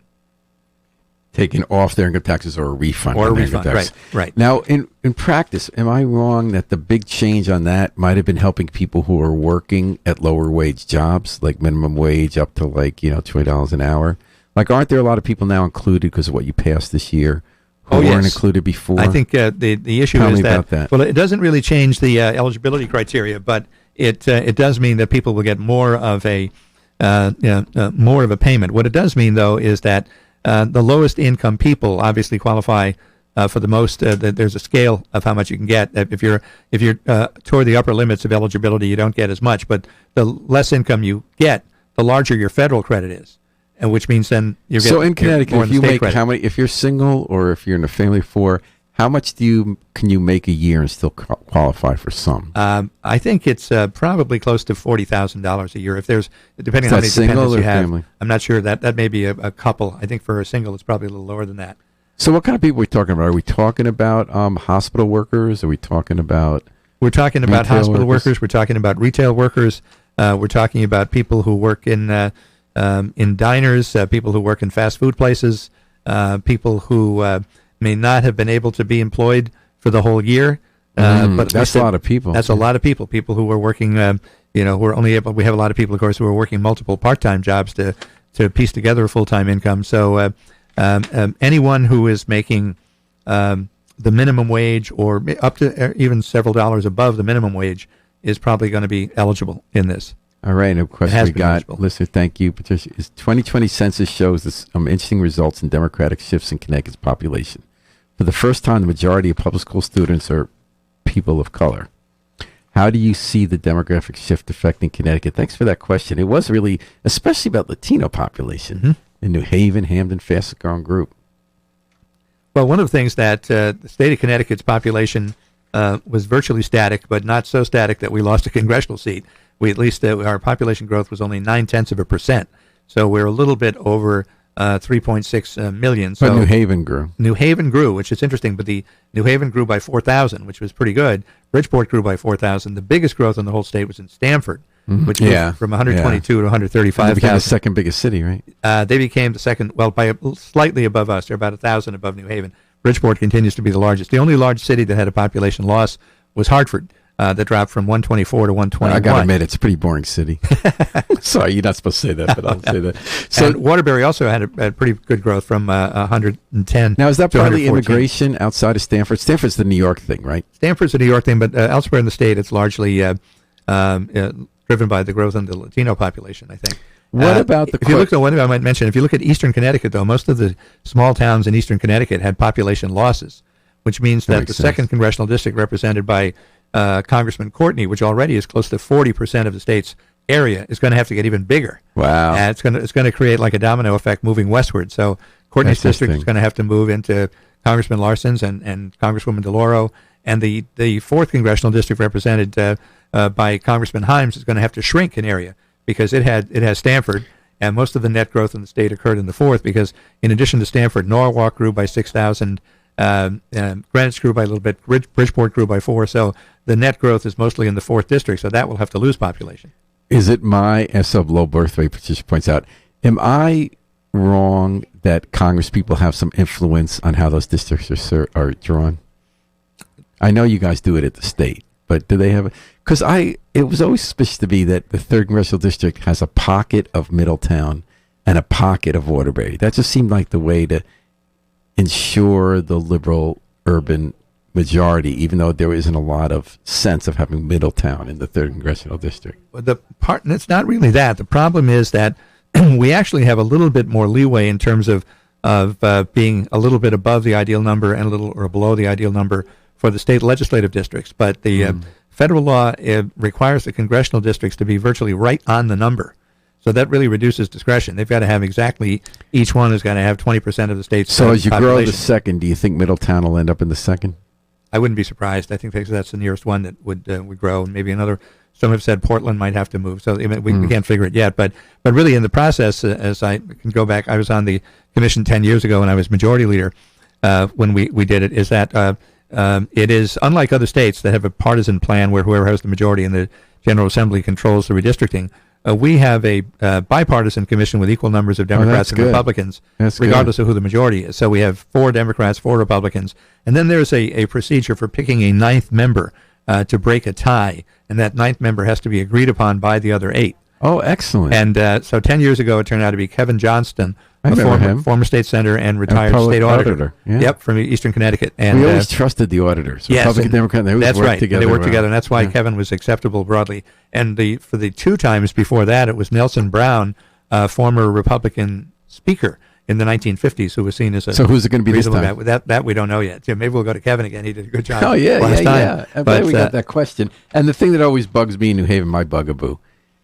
[SPEAKER 1] Taken off their income taxes or a refund.
[SPEAKER 2] Or a refund, right.
[SPEAKER 1] Now, in practice, am I wrong that the big change on that might have been helping people who are working at lower wage jobs, like minimum wage up to $20 an hour? Like, aren't there a lot of people now included because of what you passed this year who weren't included before?
[SPEAKER 2] I think the issue is that, well, it doesn't really change the eligibility criteria, but it does mean that people will get more of a payment. What it does mean, though, is that the lowest income people obviously qualify for the most. There's a scale of how much you can get. If you're toward the upper limits of eligibility, you don't get as much. But the less income you get, the larger your federal credit is, and which means then you get.
[SPEAKER 1] So in Connecticut, if you make
[SPEAKER 2] credit.
[SPEAKER 1] how many? If you're single or if you're in a family of four, how much can you make a year and still qualify for some?
[SPEAKER 2] I think it's probably close to $40,000 a year. If there's, depending on how many
[SPEAKER 1] dependents
[SPEAKER 2] you have,
[SPEAKER 1] family?
[SPEAKER 2] I'm not sure that may be a couple. I think for a single, it's probably a little lower than that.
[SPEAKER 1] So what kind of people are we talking about? Are we talking about hospital workers? Are we talking about?
[SPEAKER 2] We're talking about hospital
[SPEAKER 1] workers?
[SPEAKER 2] We're talking about retail workers. We're talking about people who work in diners, people who work in fast food places, people who may not have been able to be employed for the whole year. But
[SPEAKER 1] that's a lot of people.
[SPEAKER 2] That's a lot of people. People who are working, who are only able. We have a lot of people, of course, who are working multiple part-time jobs to piece together a full-time income. So anyone who is making the minimum wage or up to even several dollars above the minimum wage is probably going to be eligible in this.
[SPEAKER 1] All right, and of course we got,
[SPEAKER 2] eligible.
[SPEAKER 1] Listener, thank you, Patricia. 2020 census shows this, interesting results in demographic shifts in Connecticut's population. For the first time, the majority of public school students are people of color. How do you see the demographic shift affecting Connecticut? Thanks for that question. It was really, especially about Latino population in New Haven, Hamden, fastest growing group.
[SPEAKER 2] Well, one of the things that the state of Connecticut's population was virtually static, but not so static that we lost a congressional seat. We at least our population growth was only 0.9%. So we're a little bit over 3.6 million. So
[SPEAKER 1] But New Haven grew.
[SPEAKER 2] New Haven grew, which is interesting, but the New Haven grew by 4,000, which was pretty good. Bridgeport grew by 4,000. The biggest growth in the whole state was in Stamford, which grew from 122 to
[SPEAKER 1] They became the
[SPEAKER 2] 135,000.
[SPEAKER 1] second biggest city, right?
[SPEAKER 2] They became the second, well, by slightly above us. They're about 1,000 above New Haven. Bridgeport continues to be the largest. The only large city that had a population loss was Hartford, that dropped from 124 to 121.
[SPEAKER 1] I got to admit, it's a pretty boring city. Sorry, you're not supposed to say that, but I'll say that.
[SPEAKER 2] So and Waterbury also had a pretty good growth from 110.
[SPEAKER 1] Now, is that
[SPEAKER 2] to
[SPEAKER 1] partly
[SPEAKER 2] 114.
[SPEAKER 1] immigration outside of Stanford? Stanford's the New York thing, right?
[SPEAKER 2] Stanford's a New York thing, but elsewhere in the state, it's largely driven by the growth in the Latino population, I think.
[SPEAKER 1] What about the...
[SPEAKER 2] If you look at one thing I might mention, if you look at eastern Connecticut, though, most of the small towns in eastern Connecticut had population losses, which means that the second congressional district represented by Congressman Courtney, which already is close to 40% of the state's area, is going to have to get even bigger.
[SPEAKER 1] Wow.
[SPEAKER 2] And it's going to create like a domino effect moving westward. So Courtney's district is going to have to move into Congressman Larson's and Congresswoman DeLauro, and the fourth congressional district represented by Congressman Himes is going to have to shrink in area because it has Stanford, and most of the net growth in the state occurred in the fourth because in addition to Stanford, Norwalk grew by 6,000. Greenwich grew by a little bit. Bridgeport grew by 4. So the net growth is mostly in the fourth district. So that will have to lose population.
[SPEAKER 1] Is it my sub low birth rate? Patricia points out. Am I wrong that Congress people have some influence on how those districts are drawn? I know you guys do it at the state, but do they have? Because it was always suspicious to me that the third congressional district has a pocket of Middletown and a pocket of Waterbury. That just seemed like the way to ensure the liberal urban majority, even though there isn't a lot of sense of having Middletown in the third congressional district.
[SPEAKER 2] Well, it's not really that. The problem is that we actually have a little bit more leeway in terms of being a little bit above the ideal number and a little or below the ideal number for the state legislative districts. But the federal law requires the congressional districts to be virtually right on the number. So that really reduces discretion. They've got to have exactly, each one has got to have 20% of the state's
[SPEAKER 1] So as you
[SPEAKER 2] population.
[SPEAKER 1] grow the second, do you think Middletown will end up in the second?
[SPEAKER 2] I wouldn't be surprised. I think that's the nearest one that would grow, and maybe another. Some have said Portland might have to move. So we can't figure it yet. But really in the process, as I can go back, I was on the commission 10 years ago when I was majority leader when we did it, is that it is unlike other states that have a partisan plan where whoever has the majority in the General Assembly controls the redistricting. We have a bipartisan commission with equal numbers of Democrats and Republicans, regardless of who the majority is. So we have 4 Democrats, 4 Republicans, and then there's a procedure for picking a 9th member to break a tie, and that 9th member has to be agreed upon by the other 8.
[SPEAKER 1] Oh, excellent.
[SPEAKER 2] And so 10 years ago, it turned out to be Kevin Johnston, former state senator and retired state auditor.
[SPEAKER 1] Yeah.
[SPEAKER 2] Yep, from Eastern Connecticut. And
[SPEAKER 1] we always trusted the auditors.
[SPEAKER 2] Yes,
[SPEAKER 1] Republican, Democrat, they always worked together.
[SPEAKER 2] They worked together, and that's why Kevin was acceptable broadly. And for the 2 times before that, it was Nelson Brown, former Republican speaker in the 1950s, who was seen as a
[SPEAKER 1] so who's it going to be this time?
[SPEAKER 2] That we don't know yet. Maybe we'll go to Kevin again. He did a good job.
[SPEAKER 1] Oh yeah,
[SPEAKER 2] last time.
[SPEAKER 1] I'm glad we got that question. And the thing that always bugs me in New Haven, my bugaboo,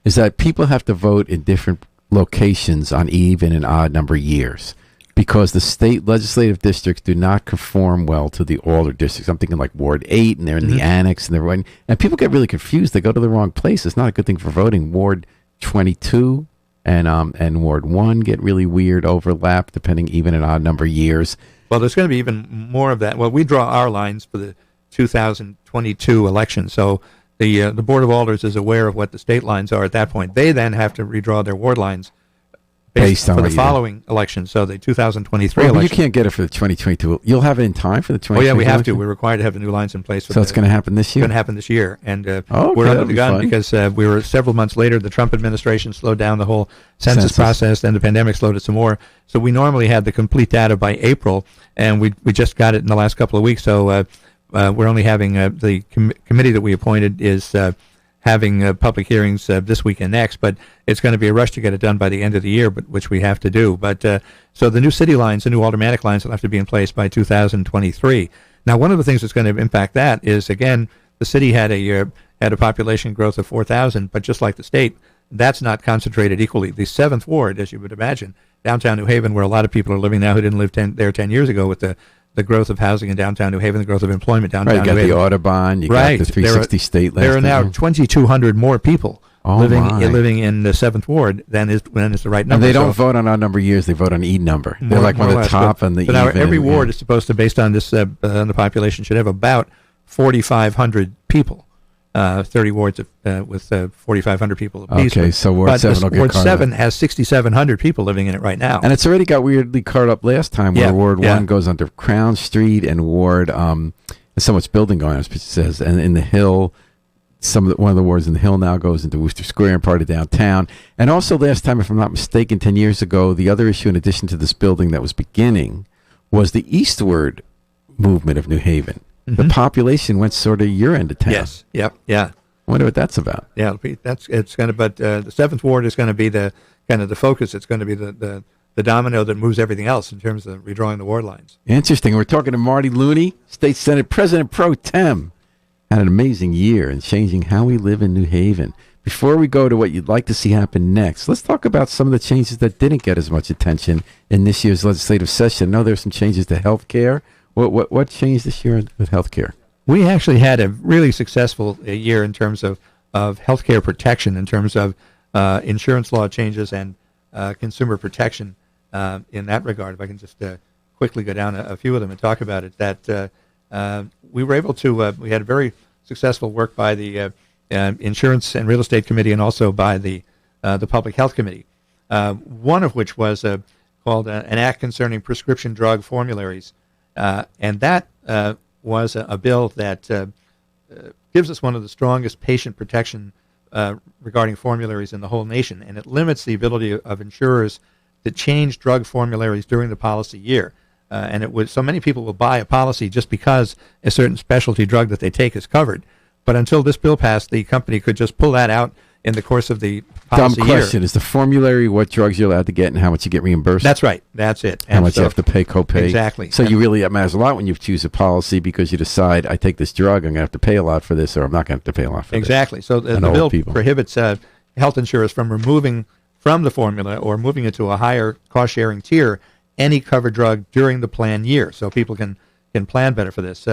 [SPEAKER 1] is that people have to vote in different locations on even and odd number years because the state legislative districts do not conform well to the older districts. I'm thinking like Ward 8, and they're in the annex, and they're running. And people get really confused. They go to the wrong place. It's not a good thing for voting. Ward 22 and Ward 1 get really weird overlap depending even and odd number years.
[SPEAKER 2] Well, there's going to be even more of that. Well, we draw our lines for the 2022 election, so the Board of Alders is aware of what the state lines are at that point. They then have to redraw their ward lines based on for the following election, so the 2023 election.
[SPEAKER 1] You can't get it for the 2022. You'll have it in time for the 2022
[SPEAKER 2] Oh, yeah, we have
[SPEAKER 1] election?
[SPEAKER 2] to. We're required to have the new lines in place.
[SPEAKER 1] So it's going to happen this year?
[SPEAKER 2] It's going to happen this year. And
[SPEAKER 1] okay,
[SPEAKER 2] we're under the gun
[SPEAKER 1] fun.
[SPEAKER 2] because we were several months later. The Trump administration slowed down the whole census process, and the pandemic slowed it some more. So we normally had the complete data by April, and we just got it in the last couple of weeks. So we're only having the committee that we appointed is having public hearings this week and next, but it's going to be a rush to get it done by the end of the year, but which we have to do. But so the new city lines, the new aldermanic lines will have to be in place by 2023. Now, one of the things that's going to impact that is, again, the city had a population growth of 4,000, but just like the state, that's not concentrated equally. The 7th Ward, as you would imagine, downtown New Haven, where a lot of people are living now who didn't live there 10 years ago with the growth of housing in downtown New Haven, the growth of employment downtown New Haven.
[SPEAKER 1] You got the Audubon, you got the 360 State.
[SPEAKER 2] There are now 2,200 more people living in the 7th Ward, then is the right number.
[SPEAKER 1] And they don't vote on odd number years; they vote on E number. They're like one of the top and the.
[SPEAKER 2] But now every ward is supposed to, based on this, on the population, should have about 4,500 people. 30 wards with 4,500 people apiece.
[SPEAKER 1] Okay, so Ward 7 will get
[SPEAKER 2] Ward
[SPEAKER 1] carved
[SPEAKER 2] 7
[SPEAKER 1] up.
[SPEAKER 2] has 6,700 people living in it right now.
[SPEAKER 1] And it's already got weirdly carved up last time, where Ward 1 goes under Crown Street, and Ward, there's so much building going on, as it says, and in the Hill, one of the wards in the Hill now goes into Worcester Square and part of downtown. And also last time, if I'm not mistaken, 10 years ago, the other issue in addition to this building that was beginning was the eastward movement of New Haven. The population went sort of your end of town.
[SPEAKER 2] Yes. Yep. Yeah.
[SPEAKER 1] I wonder what that's about.
[SPEAKER 2] Yeah. It's going to. But the 7th Ward is going to be the kind of the focus. It's going to be the domino that moves everything else in terms of redrawing the ward lines.
[SPEAKER 1] Interesting. We're talking to Marty Looney, State Senate President Pro Tem. Had an amazing year in changing how we live in New Haven. Before we go to what you'd like to see happen next, let's talk about some of the changes that didn't get as much attention in this year's legislative session. I know there's some changes to health care. What changed this year with healthcare?
[SPEAKER 2] We actually had a really successful year in terms of healthcare protection, in terms of insurance law changes and consumer protection in that regard. If I can just quickly go down a few of them and talk about it, that we were able to, we had a very successful work by the Insurance and Real Estate Committee and also by the Public Health Committee, one of which was called an Act Concerning Prescription Drug Formularies. And that was a bill that gives us one of the strongest patient protection regarding formularies in the whole nation, and it limits the ability of insurers to change drug formularies during the policy year. And it would, so many people will buy a policy just because a certain specialty drug that they take is covered. But until this bill passed, the company could just pull that out in the course of the policy
[SPEAKER 1] year. Dumb question. Is the formulary what drugs you're allowed to get and how much you get reimbursed?
[SPEAKER 2] That's right. That's it.
[SPEAKER 1] How much you have to pay copay?
[SPEAKER 2] Exactly.
[SPEAKER 1] So you really, it matters a lot when you choose a policy because you decide, I take this drug, I'm going to have to pay a lot for this, or I'm not going to have to pay a lot for this.
[SPEAKER 2] Exactly. So the bill prohibits health insurers from removing from the formula or moving it to a higher cost-sharing tier any covered drug during the plan year, so people can plan better for this.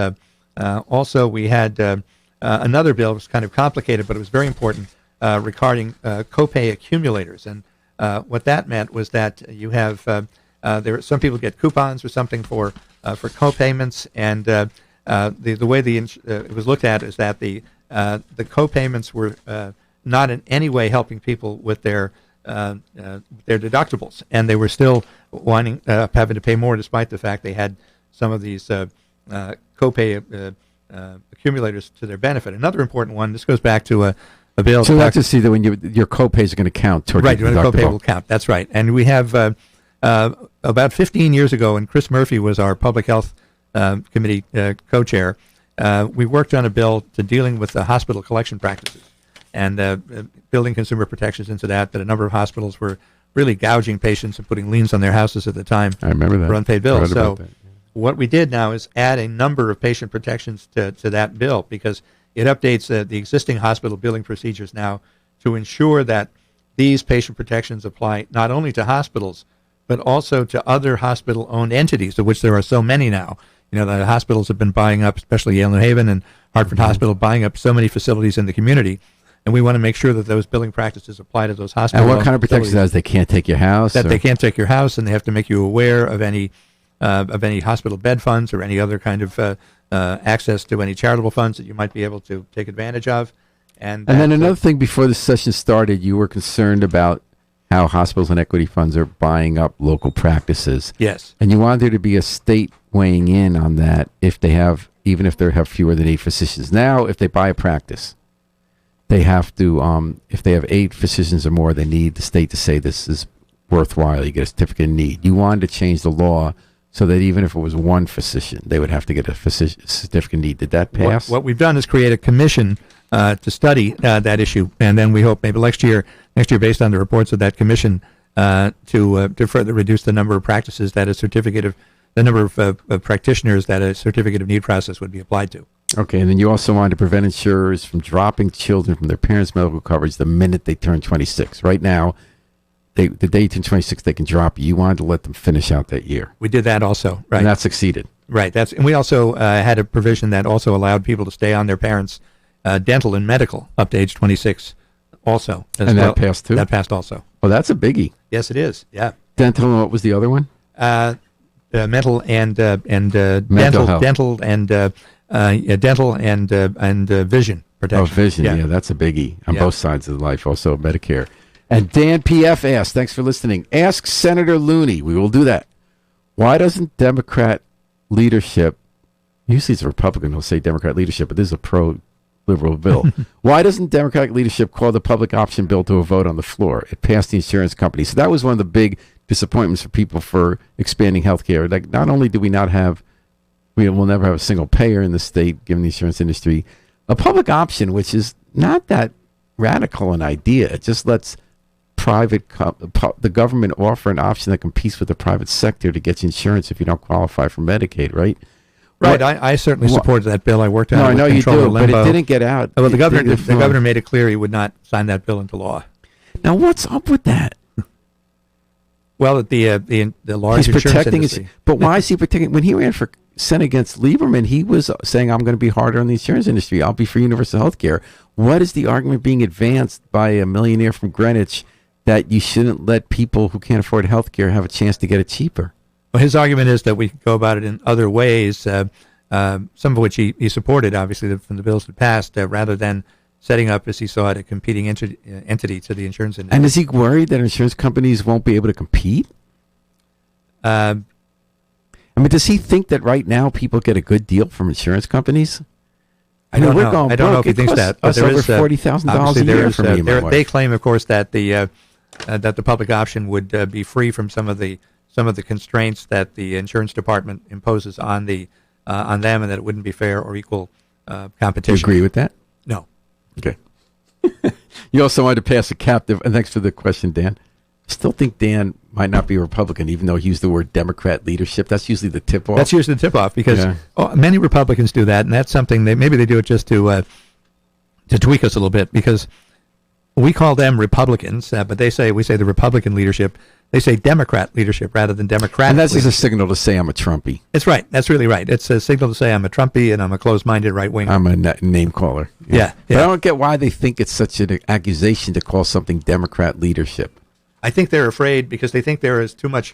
[SPEAKER 2] Also, we had another bill. It was kind of complicated, but it was very important regarding copay accumulators. And what that meant was that you have some people get coupons or something for copayments, and the way it was looked at is that the copayments were not in any way helping people with their deductibles, and they were still having to pay more despite the fact they had some of these copay accumulators to their benefit. Another important one. This goes back to a bill.
[SPEAKER 1] So you have to see that when your copays are going to count toward
[SPEAKER 2] right,
[SPEAKER 1] your
[SPEAKER 2] the
[SPEAKER 1] deductible.
[SPEAKER 2] copay will count. That's right. And we have about 15 years ago, and Chris Murphy was our Public Health Committee co-chair. We worked on a bill to dealing with the hospital collection practices and building consumer protections into that a number of hospitals were really gouging patients and putting liens on their houses at the time.
[SPEAKER 1] I remember that.
[SPEAKER 2] For unpaid bills. So what we did now is add a number of patient protections to that bill because it updates the existing hospital billing procedures now to ensure that these patient protections apply not only to hospitals, but also to other hospital-owned entities, of which there are so many now. You know, the hospitals have been buying up, especially Yale New Haven and Hartford Hospital, buying up so many facilities in the community. And we want to make sure that those billing practices apply to those hospitals.
[SPEAKER 1] And what kind of protections has? They can't take your house?
[SPEAKER 2] That they can't take your house, and they have to make you aware of any hospital bed funds or any other kind of access to any charitable funds that you might be able to take advantage of. And
[SPEAKER 1] then another thing, before the session started, you were concerned about how hospitals and equity funds are buying up local practices.
[SPEAKER 2] Yes.
[SPEAKER 1] And you wanted there to be a state weighing in on that if they have, even if they have fewer than 8 physicians. Now, if they buy a practice, they have to, if they have 8 physicians or more, they need the state to say this is worthwhile. You get a certificate of need. You wanted to change the law so that even if it was 1 physician, they would have to get a certificate of need. Did that pass?
[SPEAKER 2] What we've done is create a commission to study that issue, and then we hope maybe next year, based on the reports of that commission, to further reduce the number of practices that the number of practitioners that a certificate of need process would be applied to.
[SPEAKER 1] Okay, and then you also wanted to prevent insurers from dropping children from their parents' medical coverage the minute they turn 26. Right now, the day you turn 26, they can drop you. You wanted to let them finish out that year.
[SPEAKER 2] We did that also, right?
[SPEAKER 1] And that succeeded.
[SPEAKER 2] Right. And we also had a provision that also allowed people to stay on their parents' dental and medical up to age 26 also.
[SPEAKER 1] And that passed too?
[SPEAKER 2] That passed also.
[SPEAKER 1] Oh, that's a biggie.
[SPEAKER 2] Yes, it is. Yeah.
[SPEAKER 1] Dental, and what was the other one?
[SPEAKER 2] Mental and
[SPEAKER 1] Mental health.
[SPEAKER 2] dental and vision protection.
[SPEAKER 1] Oh, vision. Yeah, that's a biggie on both sides of the life. Also Medicare. And Dan PF asked, thanks for listening. Ask Senator Looney. We will do that. Why doesn't Democrat leadership? Usually it's a Republican who'll say Democrat leadership, but this is a pro-liberal bill. Why doesn't Democratic leadership call the public option bill to a vote on the floor? It passed the insurance company. So that was one of the big disappointments for people for expanding health care. Like, not only do we not have, we will never have a single payer in the state, given the insurance industry, a public option, which is not that radical an idea. It just lets the government offer an option that competes with the private sector to get you insurance if you don't qualify for Medicaid, right?
[SPEAKER 2] Right. I certainly supported that bill. I worked on it.
[SPEAKER 1] I know you do, but it didn't get out.
[SPEAKER 2] Well, the governor made it clear he would not sign that bill into law.
[SPEAKER 1] Now, what's up with that?
[SPEAKER 2] Well, the large
[SPEAKER 1] He's
[SPEAKER 2] insurance
[SPEAKER 1] protecting
[SPEAKER 2] industry.
[SPEAKER 1] but why is he protecting? When he ran for Senate against Lieberman, he was saying, I'm going to be harder on the insurance industry. I'll be for universal health care. What is the argument being advanced by a millionaire from Greenwich that you shouldn't let people who can't afford health care have a chance to get it cheaper?
[SPEAKER 2] Well, his argument is that we can go about it in other ways, some of which he supported, obviously, from the bills that passed, rather than setting up, as he saw it, a competing entity to the insurance industry.
[SPEAKER 1] And is he worried that insurance companies won't be able to compete? I mean, does he think that right now people get a good deal from insurance companies?
[SPEAKER 2] I don't know. I don't know if he thinks that.
[SPEAKER 1] But there is over $40,000 a year for me and my wife.
[SPEAKER 2] They claim, of course, that the public option would be free from some of the constraints that the insurance department imposes on them, and that it wouldn't be fair or equal competition.
[SPEAKER 1] Do you agree with that?
[SPEAKER 2] No.
[SPEAKER 1] Okay. You also wanted to pass a captive, and thanks for the question, Dan. I still think Dan might not be a Republican, even though he used the word Democrat leadership. That's usually the tip-off.
[SPEAKER 2] That's usually the tip-off, because many Republicans do that, and that's something maybe they do it just to tweak us a little bit, because we call them Republicans, but we say the Republican leadership. They say Democrat leadership rather than Democratic.
[SPEAKER 1] And that's
[SPEAKER 2] leadership.
[SPEAKER 1] just a signal to say I'm a Trumpy.
[SPEAKER 2] That's right. That's really right. It's a signal to say I'm a Trumpy and I'm a closed-minded right-winger.
[SPEAKER 1] I'm a name caller.
[SPEAKER 2] Yeah.
[SPEAKER 1] But I don't get why they think it's such an accusation to call something Democrat leadership.
[SPEAKER 2] I think they're afraid because they think there is too much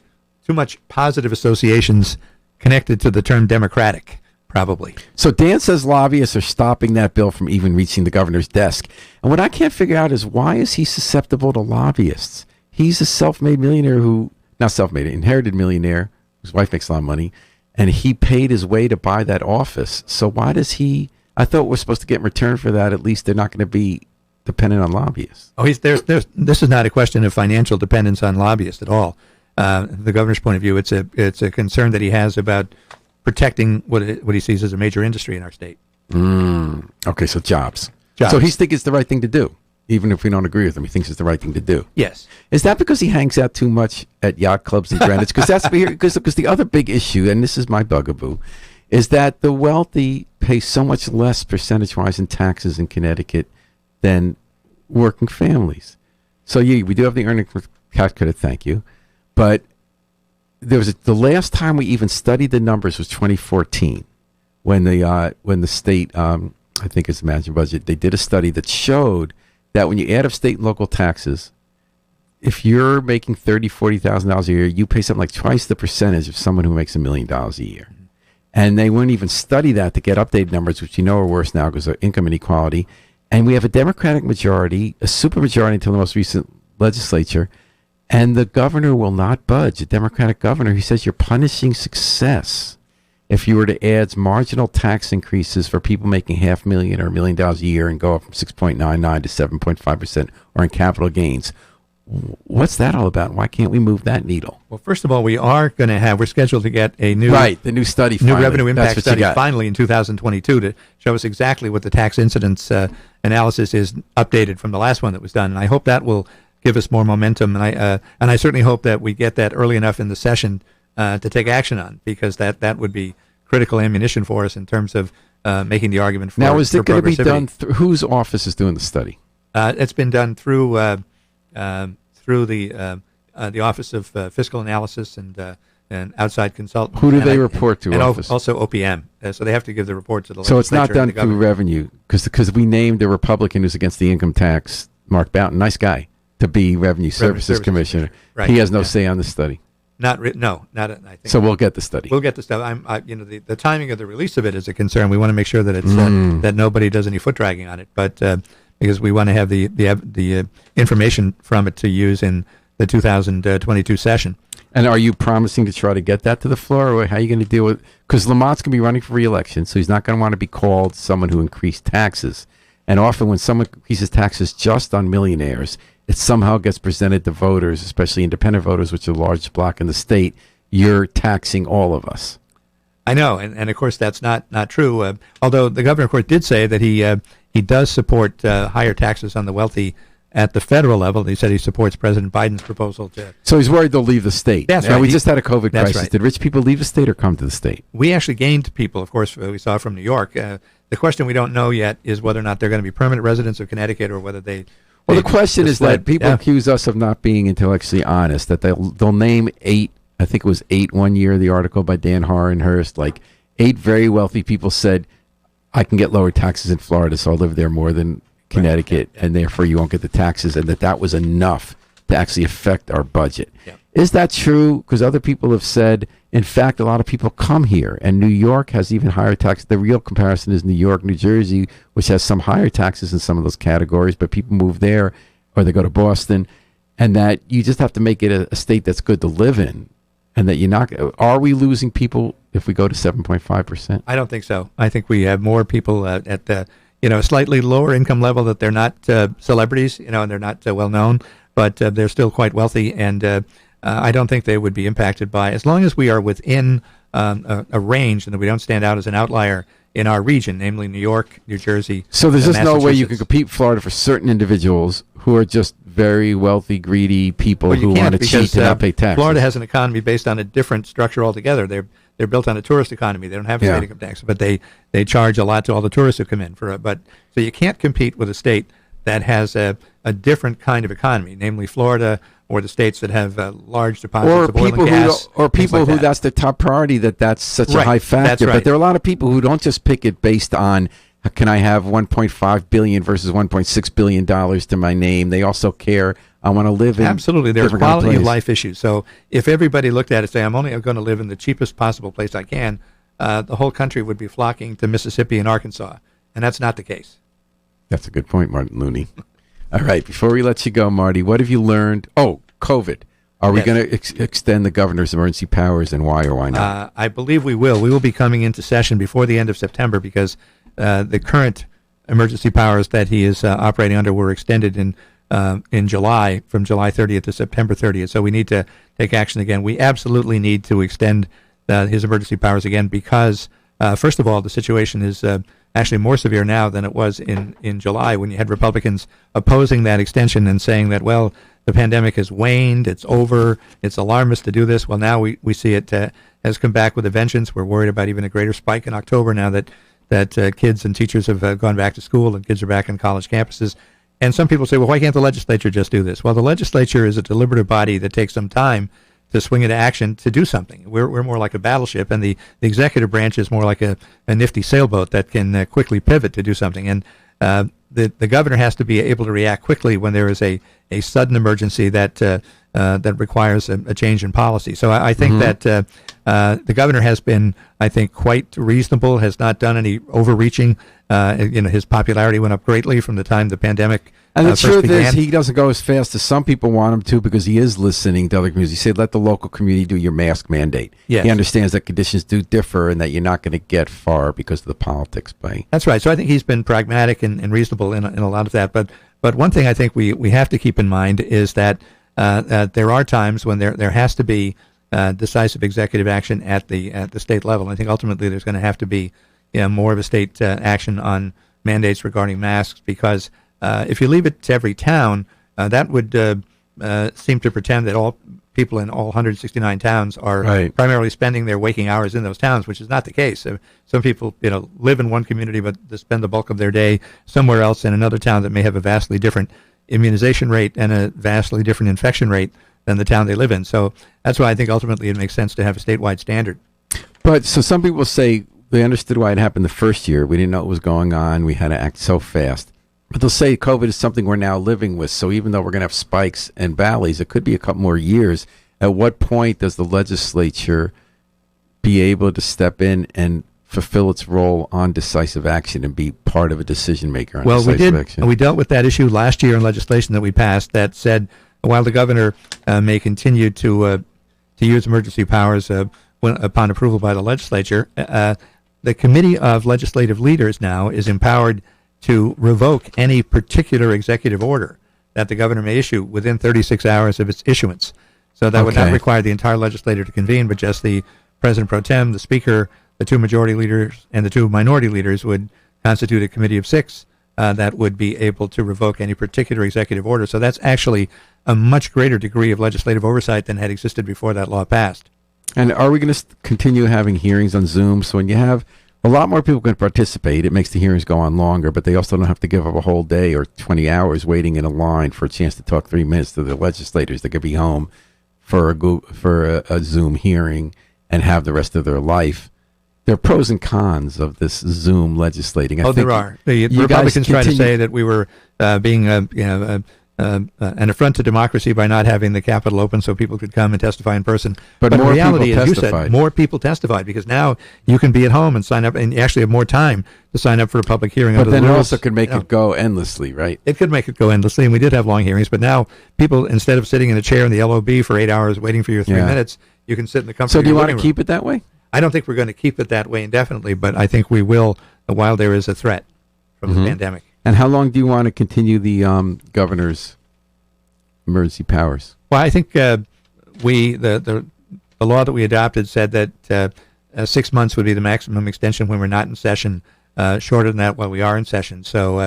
[SPEAKER 2] positive associations connected to the term Democratic, probably.
[SPEAKER 1] So Dan says lobbyists are stopping that bill from even reaching the governor's desk. And what I can't figure out is, why is he susceptible to lobbyists? He's a self-made millionaire inherited millionaire whose wife makes a lot of money, and he paid his way to buy that office. So why does he? I thought we're supposed to get in return for that. At least they're not going to be dependent on lobbyists.
[SPEAKER 2] Oh, this is not a question of financial dependence on lobbyists at all. The governor's point of view, it's a concern that he has about protecting what he sees as a major industry in our state.
[SPEAKER 1] Okay, so jobs. So he thinks it's the right thing to do, even if we don't agree with him. He thinks it's the right thing to do.
[SPEAKER 2] Yes.
[SPEAKER 1] Is that because he hangs out too much at yacht clubs in Greenwich? Because the other big issue, and this is my bugaboo, is that the wealthy pay so much less percentage-wise in taxes in Connecticut than working families. So we do have the earning tax credit, thank you, but the last time we even studied the numbers was 2014, when the state, I think it's the management budget, they did a study that showed that when you add up state and local taxes, if you're making $30,000-$40,000 a year, you pay something like twice the percentage of someone who makes $1 million a year. And they wouldn't even study that to get updated numbers, which are worse now because of income inequality. And we have a Democratic majority, a supermajority until the most recent legislature, and the governor will not budge. A Democratic governor, he says you're punishing success if you were to add marginal tax increases for people making $500,000 or $1 million a year and go up from 6.99 to 7.5%, or in capital gains. What's that all about? Why can't we move that needle?
[SPEAKER 2] Well, first of all, we're scheduled to get a new
[SPEAKER 1] the new study,
[SPEAKER 2] new revenue impact study finally in 2022 to show us exactly what the tax incidence analysis is, updated from the last one that was done. And I hope that will give us more momentum. And I certainly hope that we get that early enough in the session to take action on, because that would be critical ammunition for us in terms of making the argument for.
[SPEAKER 1] Now, is it going to be done? Whose office is doing the study?
[SPEAKER 2] It's been done through the Office of Fiscal Analysis and outside consultants.
[SPEAKER 1] Who do they report to?
[SPEAKER 2] And
[SPEAKER 1] office?
[SPEAKER 2] Also OPM. So they have to give the report to the
[SPEAKER 1] So
[SPEAKER 2] legislature.
[SPEAKER 1] it's not done through revenue, because we named a Republican who's against the income tax Mark Boughton, nice guy, to be Revenue Services Commissioner.
[SPEAKER 2] Right.
[SPEAKER 1] He has no say on the study.
[SPEAKER 2] Not I think.
[SPEAKER 1] So we'll get the study.
[SPEAKER 2] We'll get the stuff. The timing of the release of it is a concern. We want to make sure that it's that nobody does any foot dragging on it, but because we want to have the information from it to use in the 2022 session.
[SPEAKER 1] And are you promising to try to get that to the floor, or how are you going to deal with? Because Lamont's going to be running for re-election, so he's not going to want to be called someone who increased taxes. And often, when someone increases taxes just on millionaires, it somehow gets presented to voters, especially independent voters, which are a large block in the state. You're taxing all of us.
[SPEAKER 2] I know, and of course that's not true. Although the governor, of course, did say that he does support higher taxes on the wealthy at the federal level. He said he supports President Biden's proposal to.
[SPEAKER 1] So he's worried they'll leave the state.
[SPEAKER 2] That's
[SPEAKER 1] now,
[SPEAKER 2] right.
[SPEAKER 1] We just had a COVID crisis.
[SPEAKER 2] Right.
[SPEAKER 1] Did rich people leave the state or come to the state?
[SPEAKER 2] We actually gained people, of course, we saw from New York. The question we don't know yet is whether or not they're going to be permanent residents of Connecticut or whether they.
[SPEAKER 1] Well, the question is that people accuse us of not being intellectually honest, that they'll name 8, I think it was 8 one year, the article by Dan Harrenhurst, like 8 very wealthy people said, I can get lower taxes in Florida, so I'll live there more than Connecticut, right. And therefore you won't get the taxes, and that was enough to actually affect our budget.
[SPEAKER 2] Yeah.
[SPEAKER 1] Is that true? Because other people have said, in fact, a lot of people come here, and New York has even higher taxes. The real comparison is New York, New Jersey, which has some higher taxes in some of those categories, but people move there, or they go to Boston, and that you just have to make it a state that's good to live in, and that you're not. Are we losing people if we go to 7.5%?
[SPEAKER 2] I don't think so. I think we have more people at the slightly lower income level that they're not celebrities, and they're not well known, but they're still quite wealthy, and I don't think they would be impacted by, as long as we are within a range and that we don't stand out as an outlier in our region, namely New York, New Jersey.
[SPEAKER 1] So there's just no way you can compete Florida for certain individuals who are just very wealthy, greedy people who want to cheat and not pay taxes.
[SPEAKER 2] Florida has an economy based on a different structure altogether. They're built on a tourist economy. They don't have state income tax, but they charge a lot to all the tourists who come in for it. But so you can't compete with a state that has a different kind of economy, namely Florida or the states that have large deposits of oil and gas.
[SPEAKER 1] Or people who that's the top priority, that's such a high factor.
[SPEAKER 2] That's right.
[SPEAKER 1] But there are a lot of people who don't just pick it based on, can I have $1.5 billion versus $1.6 billion to my name? They also care, I want to live in.
[SPEAKER 2] Absolutely. There's quality of life issues. So if everybody looked at it and say, I'm only going to live in the cheapest possible place I can, the whole country would be flocking to Mississippi and Arkansas. And that's not the case.
[SPEAKER 1] That's a good point, Martin Looney. All right, before we let you go, Marty, what have you learned? Oh, COVID. Are we going to extend the governor's emergency powers, and why or why not?
[SPEAKER 2] I believe we will. We will be coming into session before the end of September because the current emergency powers that he is operating under were extended in July, from July 30th to September 30th. So we need to take action again. We absolutely need to extend his emergency powers again because, first of all, the situation is actually more severe now than it was in July when you had Republicans opposing that extension and saying that, well, the pandemic has waned, it's over, it's alarmist to do this. Well, now we see it has come back with a vengeance. We're worried about even a greater spike in October now that kids and teachers have gone back to school and kids are back on college campuses. And some people say, well, why can't the legislature just do this? Well, the legislature is a deliberative body that takes some time to swing into action to do something. We're more like a battleship, and the executive branch is more like a nifty sailboat that can quickly pivot to do something. And the governor has to be able to react quickly when there is a sudden emergency that requires a change in policy. So I think that the governor has been, I think, quite reasonable, has not done any overreaching. His popularity went up greatly from the time the pandemic
[SPEAKER 1] and the truth
[SPEAKER 2] began.
[SPEAKER 1] is, he doesn't go as fast as some people want him to because he is listening to other communities. He said, let the local community do your mask mandate.
[SPEAKER 2] Yes.
[SPEAKER 1] He understands that conditions do differ and that you're not going to get far because of the politics play.
[SPEAKER 2] That's right. So I think he's been pragmatic and reasonable in a lot of that. But one thing I think we have to keep in mind is that there are times when there has to be decisive executive action at the state level. I think ultimately there's going to have to be more of a state action on mandates regarding masks because if you leave it to every town, that would seem to pretend that all people in all 169 towns are primarily spending their waking hours in those towns, which is not the case. Some people, live in one community, but they spend the bulk of their day somewhere else in another town that may have a vastly different immunization rate and a vastly different infection rate than the town they live in. So that's why I think ultimately it makes sense to have a statewide standard.
[SPEAKER 1] But so some people say they understood why it happened the first year. We didn't know what was going on. We had to act so fast. But they'll say COVID is something we're now living with. So even though we're going to have spikes and valleys, it could be a couple more years. At what point does the legislature be able to step in and fulfill its role on decisive action and be part of a decision maker on decisive action?
[SPEAKER 2] We dealt with that issue last year in legislation that we passed that said while the governor may continue to use emergency powers upon approval by the legislature, the Committee of Legislative Leaders now is empowered to revoke any particular executive order that the governor may issue within 36 hours of its issuance. So that would not require the entire legislature to convene, but just the President Pro Tem, the Speaker, the two majority leaders, and the two minority leaders would constitute a committee of 6 that would be able to revoke any particular executive order. So that's actually a much greater degree of legislative oversight than had existed before that law passed.
[SPEAKER 1] And are we going to continue having hearings on Zoom? So when you have a lot more people can participate, it makes the hearings go on longer, but they also don't have to give up a whole day or 20 hours waiting in a line for a chance to talk 3 minutes to the legislators that could be home for a Zoom hearing and have the rest of their life. There are pros and cons of this Zoom legislating.
[SPEAKER 2] There are. The Republicans try to say that we were being an affront to democracy by not having the Capitol open so people could come and testify in person. But
[SPEAKER 1] more
[SPEAKER 2] in reality,
[SPEAKER 1] people
[SPEAKER 2] as you
[SPEAKER 1] testified.
[SPEAKER 2] said, more people testified because now you can be at home and sign up, and you actually have more time to sign up for a public hearing.
[SPEAKER 1] But then it also could make it go endlessly, right?
[SPEAKER 2] It could make it go endlessly, and we did have long hearings. But now people, instead of sitting in a chair in the LOB for 8 hours waiting for your 3 minutes, you can sit in the comfort of your living room.
[SPEAKER 1] So do you want to keep it that way?
[SPEAKER 2] I don't think we're going to keep it that way indefinitely, but I think we will while there is a threat from the pandemic.
[SPEAKER 1] And how long do you want to continue the governor's emergency powers?
[SPEAKER 2] Well, I think the law that we adopted said that 6 months would be the maximum extension when we're not in session. Shorter than that while we are in session. So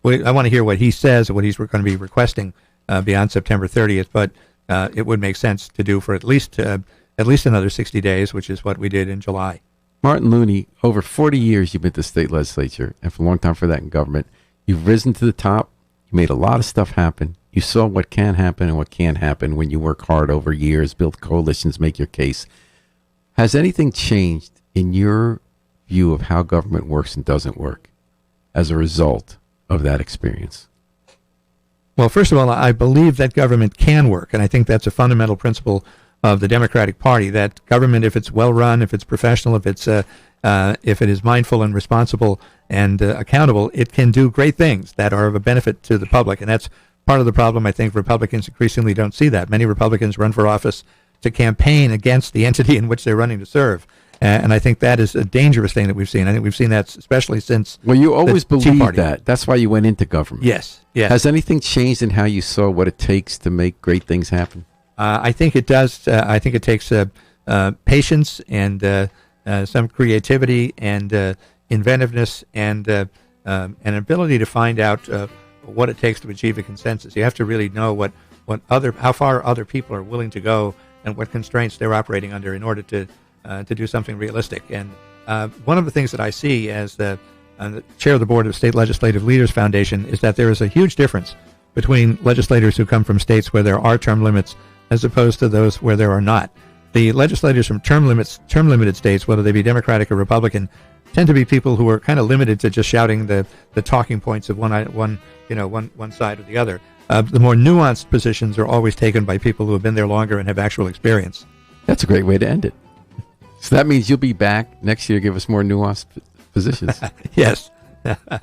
[SPEAKER 2] I want to hear what he says, what he's going to be requesting beyond September 30th. But it would make sense to do for at least another 60 days, which is what we did in July.
[SPEAKER 1] Martin Looney, over 40 years you've been to the state legislature, and for a long time for that in government. You've risen to the top. You made a lot of stuff happen. You saw what can happen and what can't happen when you work hard over years, build coalitions, make your case. Has anything changed in your view of how government works and doesn't work as a result of that experience?
[SPEAKER 2] Well, first of all, I believe that government can work, and I think that's a fundamental principle of the Democratic Party, that government, if it's well run, if it's professional, if it is mindful and responsible and accountable, it can do great things that are of a benefit to the public. And that's part of the problem. I think Republicans increasingly don't see that. Many Republicans run for office to campaign against the entity in which they're running to serve. And I think that is a dangerous thing that we've seen. I think we've seen that especially since
[SPEAKER 1] Well, you always
[SPEAKER 2] the Tea
[SPEAKER 1] believed
[SPEAKER 2] Party.
[SPEAKER 1] that. That's why you went into government.
[SPEAKER 2] Yes, yes.
[SPEAKER 1] Has anything changed in how you saw what it takes to make great things happen?
[SPEAKER 2] I think it does. I think it takes patience and some creativity and inventiveness and an ability to find out what it takes to achieve a consensus. You have to really know how far other people are willing to go and what constraints they're operating under in order to do something realistic. And one of the things that I see as the chair of the board of State Legislative Leaders Foundation is that there is a huge difference between legislators who come from states where there are term limits as opposed to those where there are not. The legislators from term-limited states, whether they be Democratic or Republican, tend to be people who are kind of limited to just shouting the talking points of one side or the other. The more nuanced positions are always taken by people who have been there longer and have actual experience.
[SPEAKER 1] That's a great way to end it. So that means you'll be back next year to give us more nuanced positions.
[SPEAKER 2] Yes.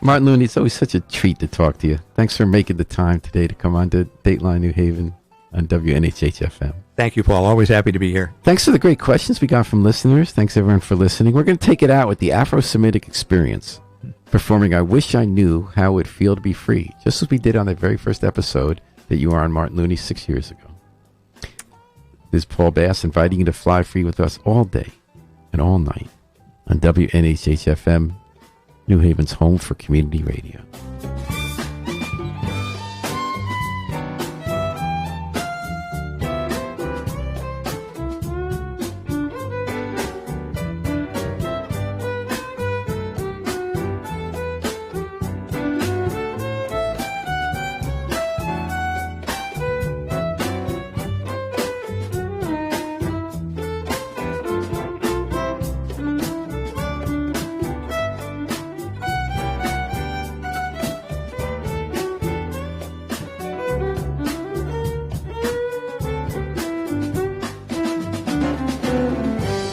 [SPEAKER 1] Martin Looney, it's always such a treat to talk to you. Thanks for making the time today to come on to Dateline New Haven on WNHH-FM.
[SPEAKER 2] Thank you, Paul. Always happy to be here.
[SPEAKER 1] Thanks for the great questions we got from listeners. Thanks, everyone, for listening. We're going to take it out with the Afro-Semitic Experience, performing I Wish I Knew How It Would Feel to Be Free, just as we did on the very first episode that you were on, Martin Looney, 6 years ago. This is Paul Bass inviting you to fly free with us all day and all night on WNHH-FM, New Haven's home for community radio.